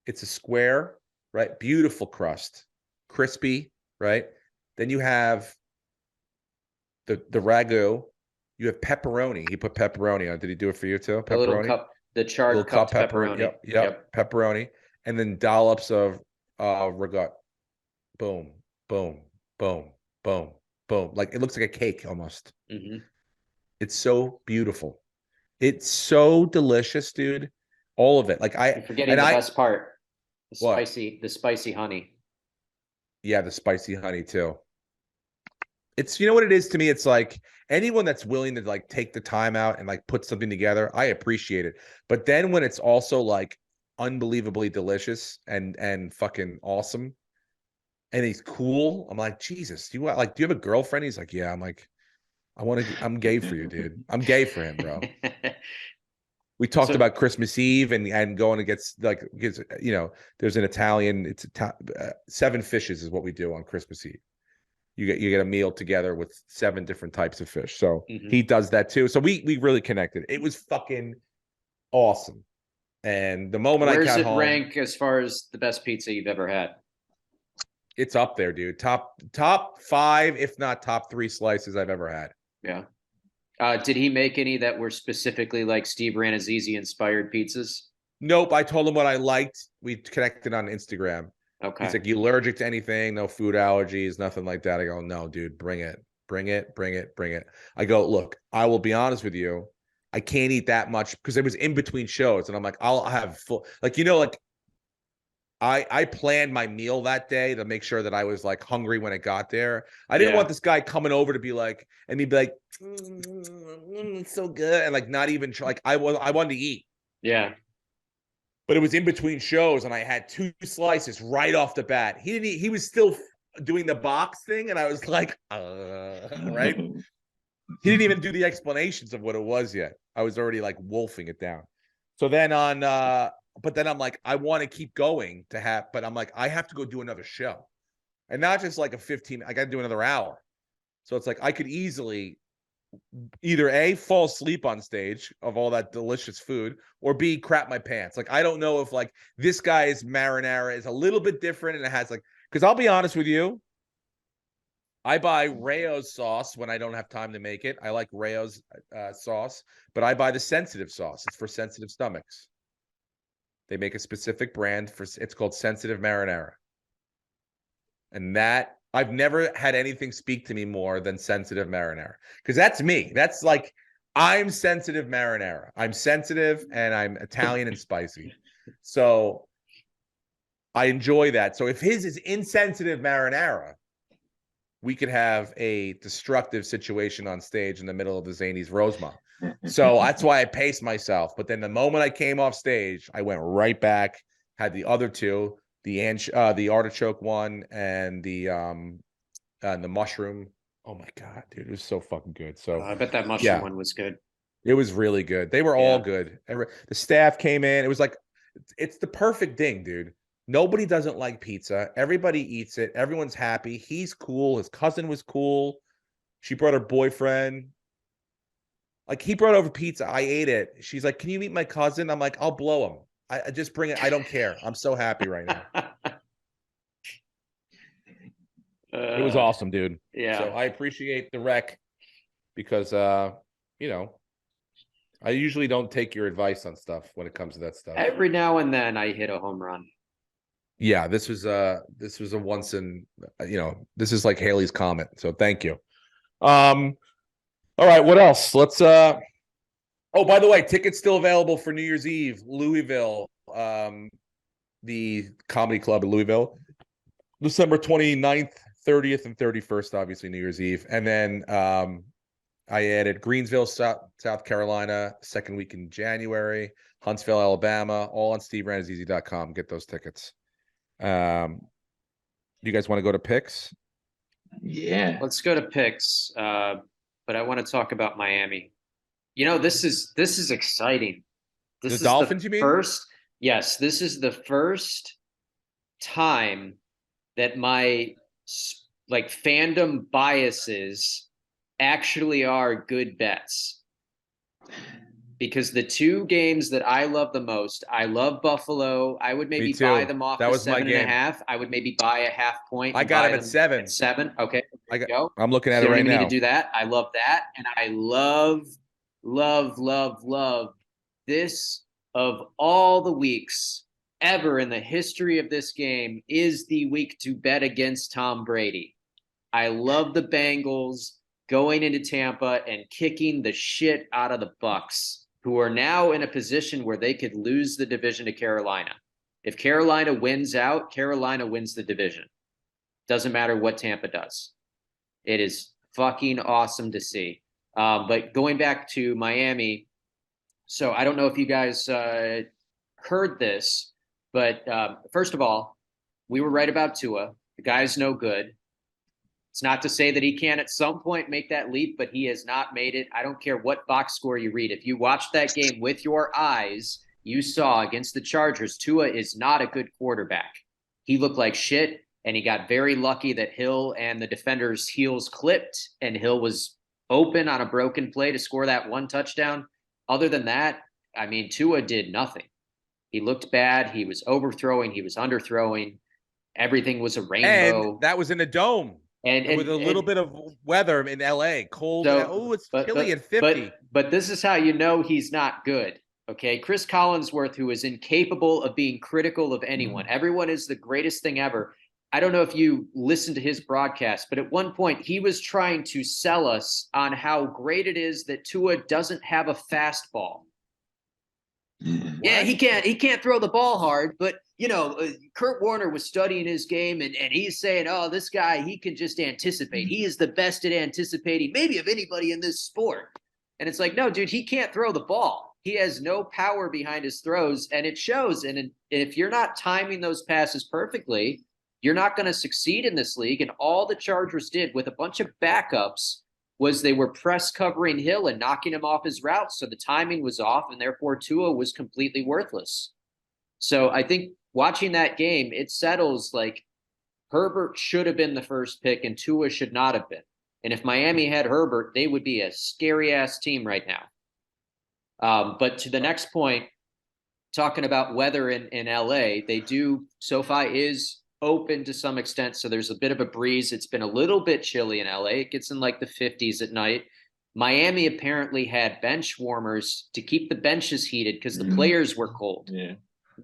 It's a square, right? Beautiful crust, crispy, right? Then you have the ragu. You have pepperoni. He put pepperoni on. Did he do it for you too? Pepperoni. The little cup, the charred cup pepperoni. Yep. Pepperoni, and then dollops of ragu. Boom, boom, boom, boom, boom. Like, it looks like a cake almost. Mm-hmm. It's so beautiful. It's so delicious, dude. All of it. Like, You're forgetting the best part. The spicy honey. Yeah, the spicy honey too. It's, you know what it is to me? It's like, anyone that's willing to like take the time out and like put something together, I appreciate it. But then when it's also like unbelievably delicious and fucking awesome, and he's cool, I'm like, Jesus, do you have a girlfriend? He's like, yeah. I'm like, I'm gay for you, dude. I'm gay for him, bro. We talked about Christmas Eve and going to get there's an Italian, it's 7 fishes is what we do on Christmas Eve. You get a meal together with 7 different types of fish. So he does that too. So we really connected. It was fucking awesome. And the moment I got home, where does it rank as far as the best pizza you've ever had? It's up there, dude. Top 5, if not top 3 slices I've ever had. Yeah. Did he make any that were specifically like Steve Ranazzisi inspired pizzas? Nope. I told him what I liked. We connected on Instagram. Okay. He's like, you allergic to anything? No food allergies, nothing like that. I go, no, dude, bring it. I go, look, I will be honest with you. I can't eat that much because it was in between shows. And I'm like, I'll have full, like, like I planned my meal that day to make sure that I was like hungry when it got there. I didn't want this guy coming over to be like, and he'd be like, it's so good, and like not even like I wanted to eat. Yeah. But it was in between shows, and I had 2 slices right off the bat. He didn't eat, he was still doing the box thing, and I was like, right. He didn't even do the explanations of what it was yet. I was already like wolfing it down. So then but then I'm like, I want to keep going but I'm like, I have to go do another show. And not just like I got to do another hour. So it's like, I could easily either A, fall asleep on stage of all that delicious food, or B, crap my pants. Like, I don't know if like this guy's marinara is a little bit different and it has like, because I'll be honest with you, I buy Rayo's sauce when I don't have time to make it. I like Rayo's sauce, but I buy the sensitive sauce. It's for sensitive stomachs. They make a specific brand it's called Sensitive Marinara. And that, I've never had anything speak to me more than Sensitive Marinara. Because that's me. That's like, I'm Sensitive Marinara. I'm sensitive and I'm Italian and spicy. So I enjoy that. So if his is insensitive marinara, we could have a destructive situation on stage in the middle of the Zanies Rosemont. So that's why I paced myself. But then the moment I came off stage, I went right back, had the other 2, the artichoke one and the mushroom. Oh my God, dude, it was so fucking good. So I bet that mushroom one was good. It was really good. They were all good. The staff came in. It was like, it's the perfect thing, dude. Nobody doesn't like pizza. Everybody eats it. Everyone's happy. He's cool. His cousin was cool. She brought her boyfriend. Like, he brought over pizza. I ate it. She's like, can you meet my cousin? I'm like, I'll blow him. I just bring it. I don't care. I'm so happy right now. It was awesome, dude. Yeah. So I appreciate the rec because, you know, I usually don't take your advice on stuff when it comes to that stuff. Every now and then I hit a home run. Yeah, this was a once in, you know, this is like Haley's Comet. So thank you. All right, what else? Let's oh, by the way, tickets still available for New Year's Eve, Louisville, the comedy club in Louisville, December 29th, 30th, and 31st, obviously New Year's Eve. And then I added Greensville, South Carolina, second week in January, Huntsville, Alabama, all on SteveRannazzisi.com. Get those tickets. You guys want to go to picks? Yeah. Let's go to picks. But I want to talk about Miami. You know, this is exciting. This the is Dolphins, the you mean? Yes, this is the first time that my like fandom biases actually are good bets. Because the 2 games that I love the most, I love Buffalo. I would maybe buy them off at 7.5. I would maybe buy a half point. I got him at 7. At 7. Okay. I'm looking at So it right you don't now. need to do that. I love that. And I love this of all the weeks ever in the history of this game is the week to bet against Tom Brady. I love the Bengals going into Tampa and kicking the shit out of the Bucs, who are now in a position where they could lose the division to Carolina. If Carolina wins out, Carolina wins the division. Doesn't matter what Tampa does. It is fucking awesome to see. But going back to Miami, so I don't know if you guys heard this, but first of all, we were right about Tua. The guy's no good. It's not to say that he can at some point make that leap, but he has not made it. I don't care what box score you read. If you watched that game with your eyes, you saw against the Chargers, Tua is not a good quarterback. He looked like shit, and he got very lucky that Hill and the defender's heels clipped, and Hill was open on a broken play to score that 1 touchdown. Other than that, I mean, Tua did nothing. He looked bad. He was overthrowing. He was underthrowing. Everything was a rainbow. And that was in a dome. And with a little bit of weather in LA, cold. So, it's chilly at 50. But this is how you know he's not good. Okay. Chris Collinsworth, who is incapable of being critical of anyone. Everyone is the greatest thing ever. I don't know if you listened to his broadcast, but at one point he was trying to sell us on how great it is that Tua doesn't have a fastball. Yeah, he can't throw the ball hard, but Kurt Warner was studying his game and he's saying, oh, this guy, he can just anticipate. He is the best at anticipating, maybe of anybody in this sport. And it's like, no, dude, he can't throw the ball. He has no power behind his throws, and it shows. And if you're not timing those passes perfectly, you're not going to succeed in this league. And all the Chargers did with a bunch of backups was they were press covering Hill and knocking him off his route. So the timing was off, and therefore Tua was completely worthless. So I think watching that game, it settles like Herbert should have been the first pick and Tua should not have been. And if Miami had Herbert, they would be a scary ass team right now. But to the next point, talking about weather in LA, SoFi is open to some extent. So there's a bit of a breeze. It's been a little bit chilly in LA. It gets in like the 50s at night. Miami apparently had bench warmers to keep the benches heated because the players were cold. Yeah.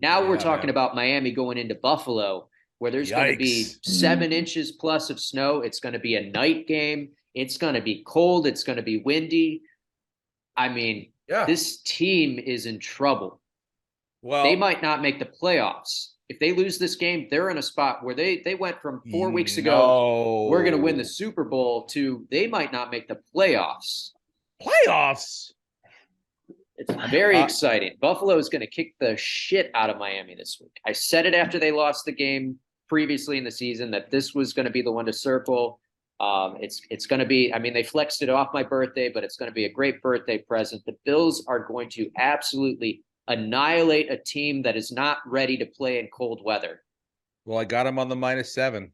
Now we're talking about Miami going into Buffalo, where there's going to be 7 inches plus of snow. It's going to be a night game. It's going to be cold. It's going to be windy. I mean, this team is in trouble. Well, they might not make the playoffs. If they lose this game, they're in a spot where they went from 4 weeks ago, we're going to win the Super Bowl, to they might not make the playoffs. Playoffs? It's very exciting. Buffalo is going to kick the shit out of Miami this week. I said it after they lost the game previously in the season that this was going to be the one to circle. It's going to be, I mean, they flexed it off my birthday, but it's going to be a great birthday present. The Bills are going to absolutely annihilate a team that is not ready to play in cold weather. Well, I got him on the -7.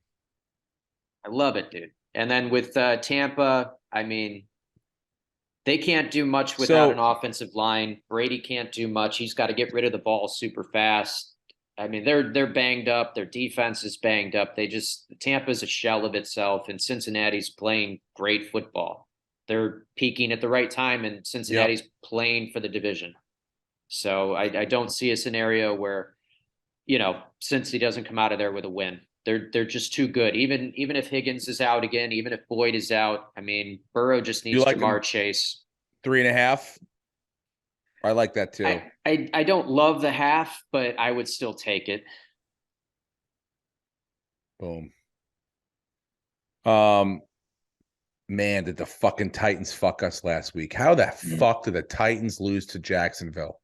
I love it, dude. And then with Tampa, I mean, they can't do much without an offensive line. Brady can't do much. He's got to get rid of the ball super fast. I mean, they're banged up. Their defense is banged up. Tampa's a shell of itself, and Cincinnati's playing great football. They're peaking at the right time, and Cincinnati's playing for the division. So I don't see a scenario where, Cincy doesn't come out of there with a win. They're just too good. Even if Higgins is out again, even if Boyd is out, I mean, Burrow just needs Jamar Chase. 3.5. I like that too. I don't love the half, but I would still take it. Boom. Man, did the fucking Titans fuck us last week? How the fuck did the Titans lose to Jacksonville?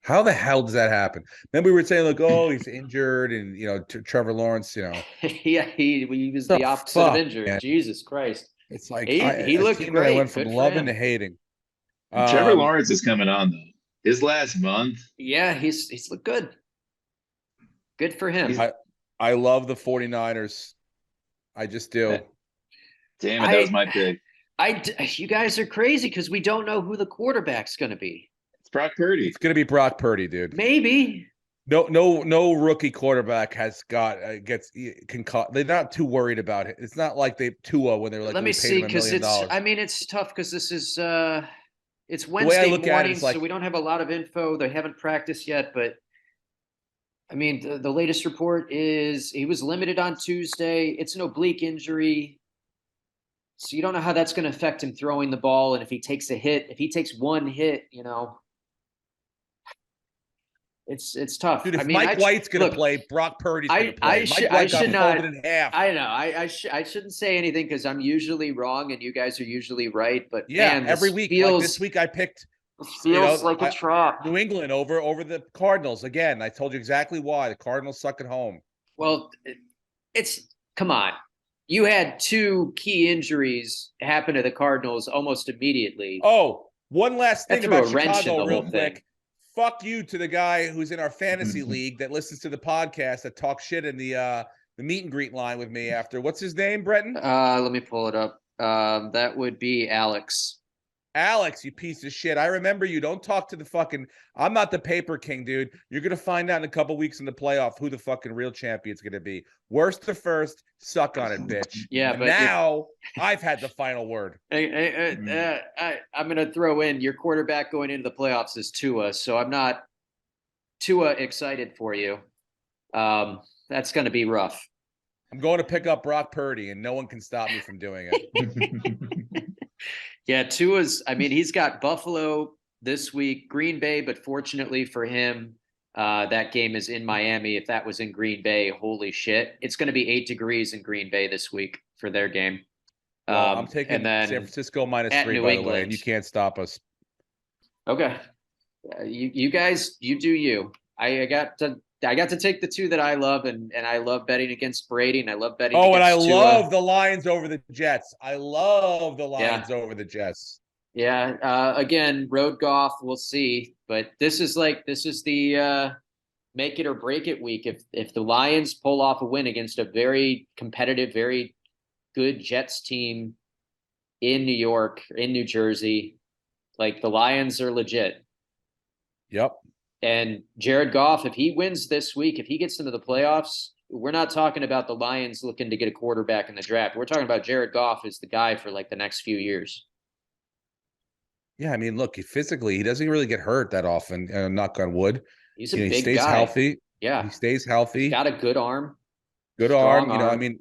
How the hell does that happen? Remember we were saying, like, oh, he's injured, and Trevor Lawrence, yeah, he was the opposite of injured. Man. Jesus Christ. It's like he looked great. I went from loving to hating. Trevor Lawrence is coming on though. His last month. Yeah, he's looked good. Good for him. I love the 49ers. I just do. Damn it, that was my pick. You guys are crazy because we don't know who the quarterback's going to be. It's Brock Purdy. It's going to be Brock Purdy, dude. Maybe. No rookie quarterback can caught. They're not too worried about it. It's not like Tua when they're like, let me see, because it's tough because this is it's Wednesday morning, so we don't have a lot of info. They haven't practiced yet, but I mean, the latest report is he was limited on Tuesday. It's an oblique injury. So you don't know how that's going to affect him throwing the ball. And if he takes one hit, it's tough. Dude, if Mike White's going to play, Brock Purdy's going to play. I should not. In half. I know. I shouldn't say anything because I'm usually wrong and you guys are usually right. But yeah, man, every week. Like this week, I picked. Feels like a trap. New England over the Cardinals again. I told you exactly why. The Cardinals suck at home. Well, come on. You had 2 key injuries happen to the Cardinals almost immediately. Oh, one last thing about Chicago real quick. Fuck you to the guy who's in our fantasy league that listens to the podcast that talks shit in the meet and greet line with me after. What's his name, Breton? Let me pull it up. That would be Alex. Alex, you piece of shit. I remember you. Don't talk to the fucking... I'm not the paper king, dude. You're going to find out in a couple weeks in the playoff who the fucking real champion's going to be. Worst to first, suck on it, bitch. Yeah, and but now I've had the final word. I'm going to throw in your quarterback going into the playoffs is Tua, so I'm not Tua excited for you. That's going to be rough. I'm going to pick up Brock Purdy, and no one can stop me from doing it. Yeah, Tua's, I mean, he's got Buffalo this week, Green Bay, but fortunately for him, That game is in Miami. If that was in Green Bay, holy shit. It's going to be 8 degrees in Green Bay this week for their game. Well, I'm taking and then San Francisco -3, New by the way, England. and you can't stop us. Okay. You guys, you do you. I got to take the two that I love, and I love betting against Brady, and I love betting Oh, and I against Tua. love the Lions over the Jets. I love the Lions over the Jets. Yeah. Again, road golf, we'll see. But this is the make it or break it week. If the Lions pull off a win against a very competitive, very good Jets team in New York, in New Jersey, like the Lions are legit. Yep. And Jared Goff, if he wins this week, if he gets into the playoffs, we're not talking about the Lions looking to get a quarterback in the draft. We're talking about Jared Goff as the guy for like the next few years. Yeah, I mean, look, physically, he doesn't really get hurt that often. Knock on wood. He's a he big stays guy. Healthy. Yeah, he stays healthy. He's got a good arm. Good arm. I mean,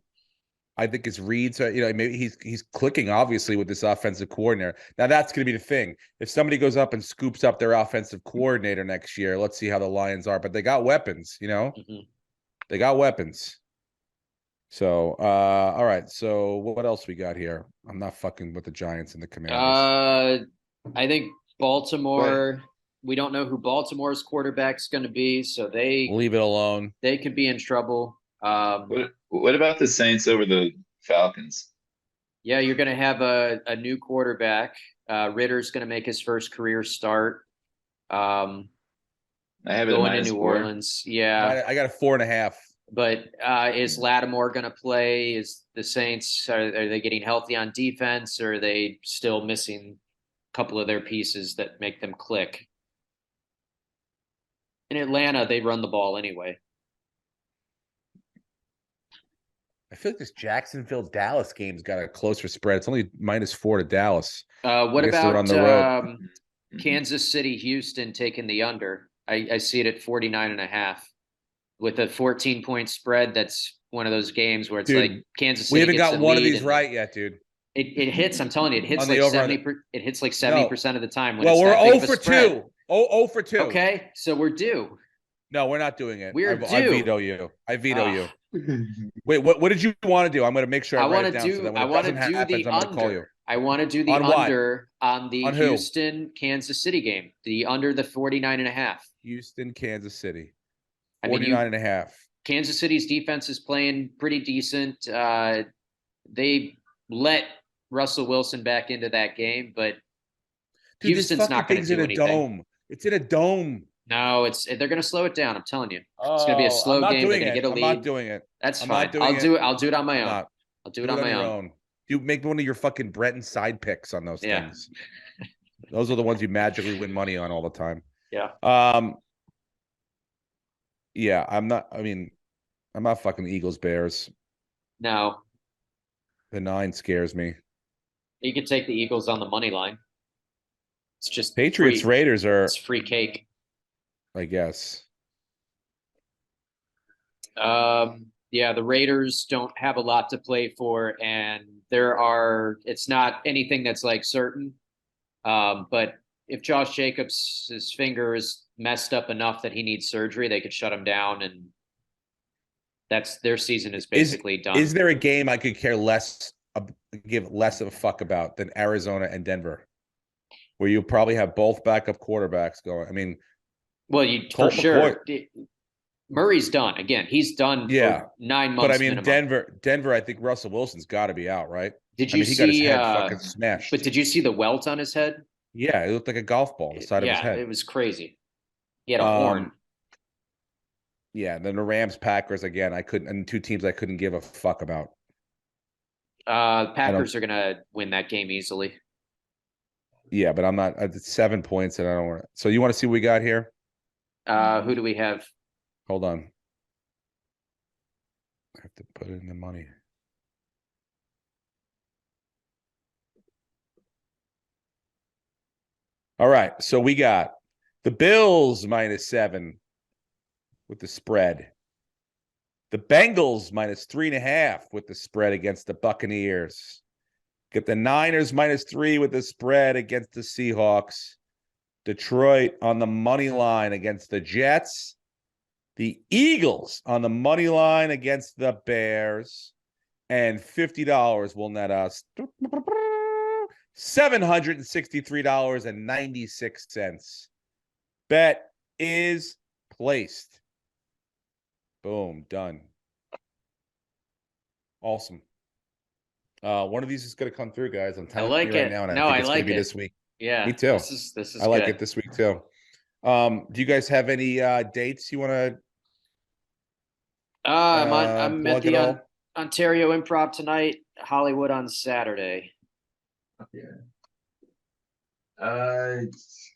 I think his reads are, maybe he's clicking obviously with this offensive coordinator. Now that's going to be the thing. If somebody goes up and scoops up their offensive coordinator next year, let's see how the Lions are. But they got weapons, They got weapons. So, all right. So what else we got here? I'm not fucking with the Giants and the Commanders. I think Baltimore. We don't know who Baltimore's quarterback's going to be, so leave it alone. They could be in trouble. What about the Saints over the Falcons? Yeah, you're going to have a new quarterback. Ritter's going to make his first career start. I have it going to New -4. Orleans. Yeah, I got a 4.5. But is Lattimore going to play? Is the Saints are they getting healthy on defense, or are they still missing a couple of their pieces that make them click? In Atlanta, they run the ball anyway. I feel like this Jacksonville-Dallas game's got a closer spread. It's only -4 to Dallas. What about on the road? Kansas City, Houston taking the under? I see it at 49.5 with a 14-point spread. That's one of those games where it's like Kansas City. We haven't got one of these right yet, dude. It hits. I'm telling you, it hits like 70%. It hits like 70% of the time. When well, we're 0 for 2. 0 for 2. Okay, so we're due. No, we're not doing it. We're due. I veto you. I veto you. Wait, what did you want to do? I'm going to make sure I write it down. So that when it doesn't happen, I'm going to call you. I want to do the under on the Houston Kansas City game. The under the 49.5. Houston, Kansas City. 49.5. Kansas City's defense is playing pretty decent. They let Russell Wilson back into that game, but Houston's not going to do anything. Dome. It's in a dome. No, they're going to slow it down. I'm telling you, it's going to be a slow game. They're going to get a lead. I'm not doing it. That's fine. I'll do it on my own. I'll do it on my own. You make one of your fucking Breton side picks on those things. Those are the ones you magically win money on all the time. Yeah. Yeah, I'm not fucking Eagles Bears. No. The 9 scares me. You could take the Eagles on the money line. It's just Patriots Raiders are it's free cake. I guess. Yeah, the Raiders don't have a lot to play for, and it's not anything that's like certain. But if Josh Jacobs' finger is messed up enough that he needs surgery, they could shut him down, and their season is basically done. Is there a game I could give less of a fuck about than Arizona and Denver, where you probably have both backup quarterbacks going? I mean, well, for sure. Murray's done. Again, he's done for 9 months. But I mean, minimum. Denver, I think Russell Wilson's got to be out, right? Did you see? He got his head fucking smashed. But did you see the welt on his head? Yeah, it looked like a golf ball on the side of his head. Yeah, it was crazy. He had a horn. Yeah, then the Rams, Packers again. And 2 teams I couldn't give a fuck about. Packers are gonna win that game easily. Yeah, but I'm not. It's 7 points, and I don't want to. So you want to see what we got here? Who do we have? Hold on. I have to put in the money. All right. So we got the Bills -7 with the spread. The Bengals -3.5 with the spread against the Buccaneers. Get the Niners -3 with the spread against the Seahawks. Detroit on the money line against the Jets. The Eagles on the money line against the Bears, and $50 will net us $763.96. Bet is placed. Boom, done. Awesome. One of these is going to come through, guys. I'm telling you right now, and I think it's going to be this week. Yeah, me too. This is. I like it this week too. Do you guys have any dates you want to? I'm at the Ontario Improv tonight. Hollywood on Saturday. Yeah.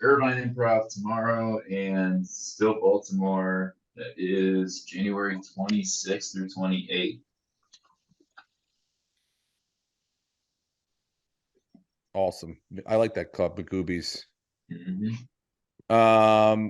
Irvine Improv tomorrow, and still Baltimore. That is January 26th through 28th. Awesome. I like that club, the Goobies. Mm-hmm.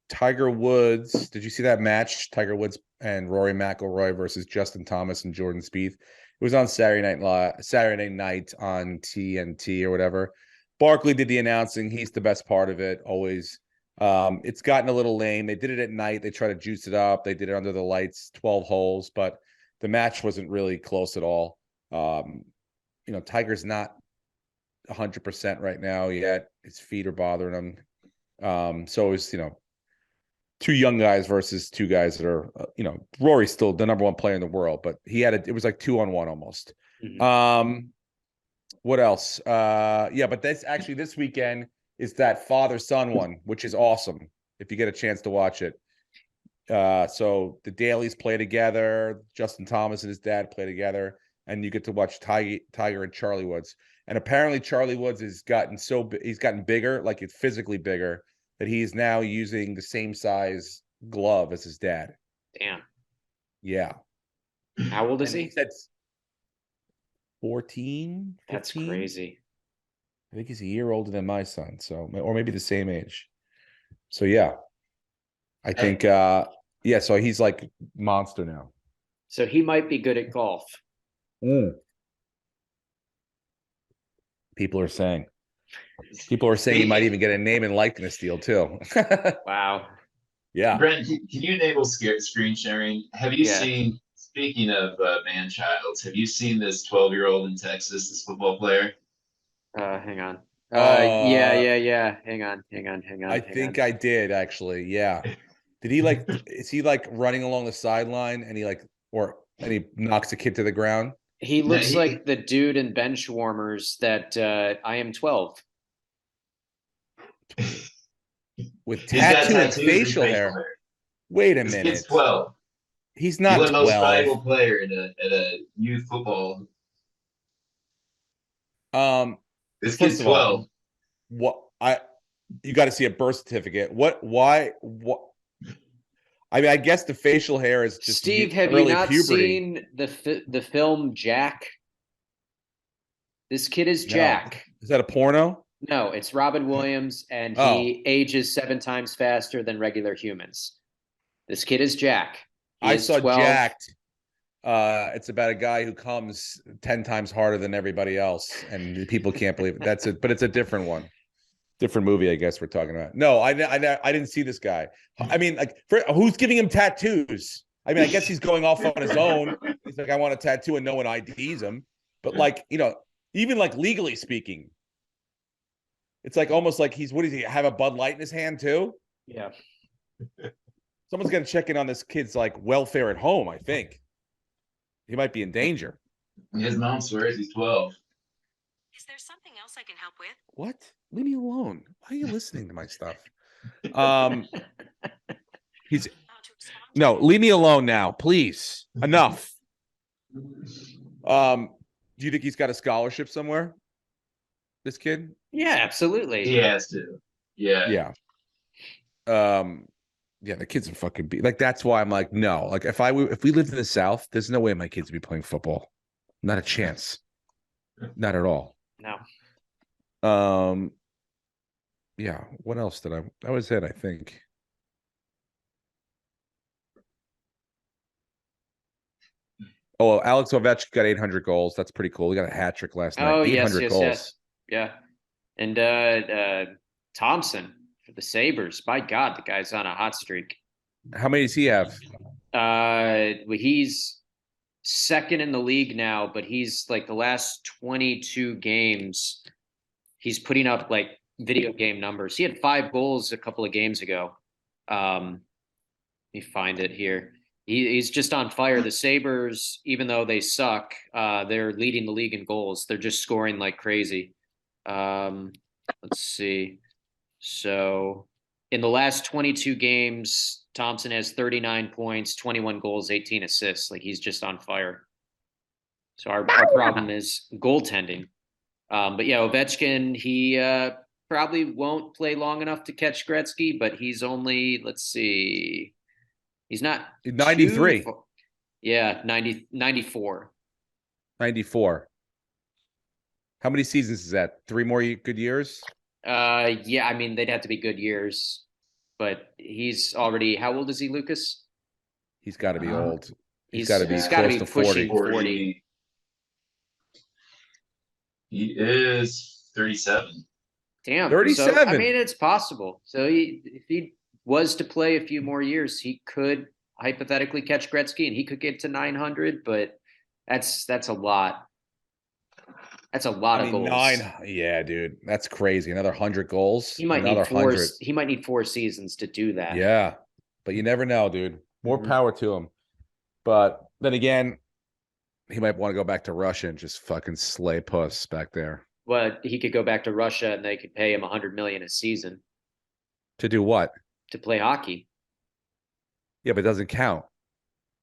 Tiger Woods. Did you see that match? Tiger Woods and Rory McIlroy versus Justin Thomas and Jordan Spieth. It was on Saturday night on TNT or whatever. Barkley did the announcing. He's the best part of it, always. It's gotten a little lame. They did it at night. They tried to juice it up. They did it under the lights, 12 holes, but the match wasn't really close at all. Tiger's not 100% right now yet. His feet are bothering him. So it's, two young guys versus two guys that are, Rory's still the number one player in the world, but it was like 2-on-1 almost. Mm-hmm. What else? But this weekend is that father-son one, which is awesome if you get a chance to watch it. So the Dailies play together, Justin Thomas and his dad play together, and you get to watch Tiger and Charlie Woods. And apparently Charlie Woods he's gotten bigger, like it's physically bigger, that he's now using the same size glove as his dad. Damn. Yeah. How old is he? That's 14. 15? That's crazy. I think he's a year older than my son, or maybe the same age. So yeah. I think so he's like monster now. So he might be good at golf. People are saying he might even get a name and likeness deal too. Wow. Yeah. Brent, can you enable screen sharing? Have you seen, speaking of man-childs, have you seen this 12-year-old in Texas, this football player? Hang on. Yeah. Hang on. I think I did actually. Yeah. Did he is he running along the sideline and he knocks a kid to the ground? He looks like the dude in Benchwarmers that I Am 12. With tattoo and facial hair. Wait a minute. He's 12. He's not 12. The most valuable player at a youth football. This kid's 12. You got to see a birth certificate. Why? I mean, I guess the facial hair is just Steve. Have you not seen the film Jack? This kid is Jack. No. Is that a porno? No, it's Robin Williams, and he ages 7 times faster than regular humans. This kid is Jack. I saw 12. Jacked. It's about a guy who comes 10 times harder than everybody else, and people can't believe it. That's it, but it's a different one. Different movie, I guess we're talking about. No, I didn't see this guy. I mean, who's giving him tattoos? I mean, I guess he's going off on his own. He's like, I want a tattoo, and no one IDs him. But even legally speaking, it's almost like what does he have a Bud Light in his hand too? Yeah. Someone's got to check in on this kid's welfare at home. I think he might be in danger. His mom swears he's 12. Is there something else I can help with? What? Leave me alone. Why are you listening to my stuff? Leave me alone now, please. Enough. Do you think he's got a scholarship somewhere? This kid? Yeah, absolutely. He has to. Yeah. Yeah, the kids are fucking that's why I'm no. If we lived in the South, there's no way my kids would be playing football. Not a chance. Not at all. No. Yeah. What else that was it, I think. Oh, Alex Ovechkin got 800 goals. That's pretty cool. He got a hat trick last night. Oh, 800 goals. Yes. Yeah. And Thompson for the Sabres. By God, the guy's on a hot streak. How many does he have? Well, he's second in the league now, but he's like the last 22 games, he's putting up like video game numbers. He had 5 goals a couple of games ago. Let me find it here. He's just on fire. The Sabres, even though they suck, they're leading the league in goals. They're just scoring like crazy. Let's see. So in the last 22 games, Thompson has 39 points, 21 goals, 18 assists. Like, he's just on fire. So our problem is goaltending. But yeah, Ovechkin, he probably won't play long enough to catch Gretzky, but he's only, let's see, he's not 93. Yeah, 94. 94. How many seasons is that? 3 more good years? Yeah, I mean, they'd have to be good years, but he's already, how old is he, Lucas? He's got to be old. He's got to be close to 40. pushing 40. He is 37. Damn. 37. So, I mean, it's possible. So if he was to play a few more years, he could hypothetically catch Gretzky and he could get to 900, but that's a lot. That's a lot of goals. 9. Yeah, dude. That's crazy. Another 100 goals. He might another need 4. 100. He might need 4 seasons to do that. Yeah. But you never know, dude. More Mhm. power to him. But then again, he might want to go back to Russia and just fucking slay puss back there. But he could go back to Russia and they could pay him $100 million a season To do what? to play hockey. Yeah, but it doesn't count.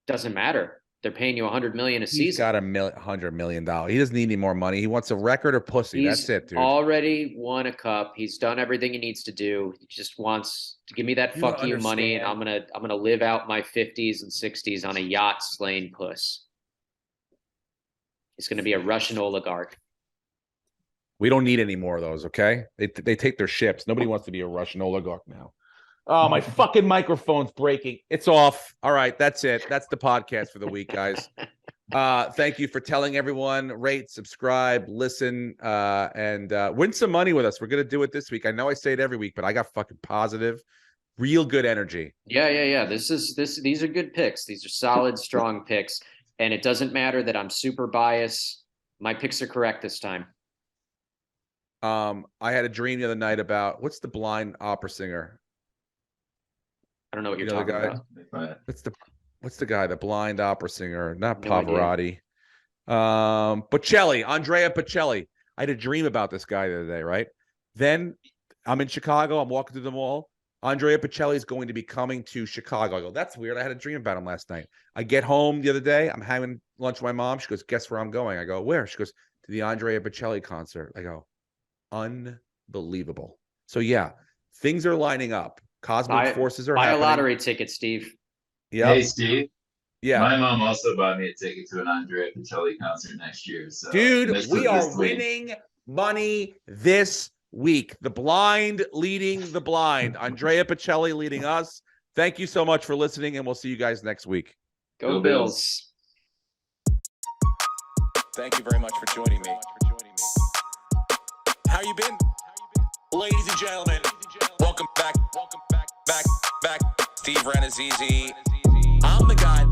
Doesn't matter. They're paying you $100 million a He's season. got $100 million. He doesn't need any more money. He wants a record or pussy. He's That's it, dude. already won a cup. He's done everything he needs to do. He just wants to give me that You fuck don't you money, and understand. I'm gonna live out my 50s and 60s on a yacht slaying puss. He's gonna be a Russian oligarch. We don't need any more of those, okay? They take their ships. Nobody wants to be a Russian oligarch now. Oh, my fucking microphone's breaking. It's off. All right, that's it. That's the podcast for the week, guys. Thank you for telling everyone, rate, subscribe, listen, and win some money with us. We're gonna do it this week. I know I say it every week, but I got fucking positive, real good energy. Yeah. These are good picks. These are solid, strong picks. And it doesn't matter that I'm super biased. My picks are correct this time. I had a dream the other night about what's the blind opera singer? I don't know what you're You know the talking guy? about. What's the guy? The blind opera singer, not No idea. Pavarotti. Bocelli, Andrea Bocelli. I had a dream about this guy the other day, right? Then I'm in Chicago. I'm walking through the mall. Andrea Bocelli is going to be coming to Chicago. I go, that's weird. I had a dream about him last night. I get home the other day. I'm having lunch with my mom. She goes, guess where I'm going? I go, where? She goes, to the Andrea Bocelli concert. I go, unbelievable. So yeah, things are lining up. Cosmic forces are Buy a happening. lottery ticket, Steve. Yeah. Hey, Steve. Yeah. My mom also bought me a ticket to an Andrea Bocelli concert next year. So Dude, this we was are this week. winning money this week. The blind leading the blind. Andrea Bocelli leading us. Thank you so much for listening, and we'll see you guys next week. Go Go Bills. Thank you very much for joining me. How you been? Ladies and gentlemen, welcome back. Steve Renazizi. I'm the guy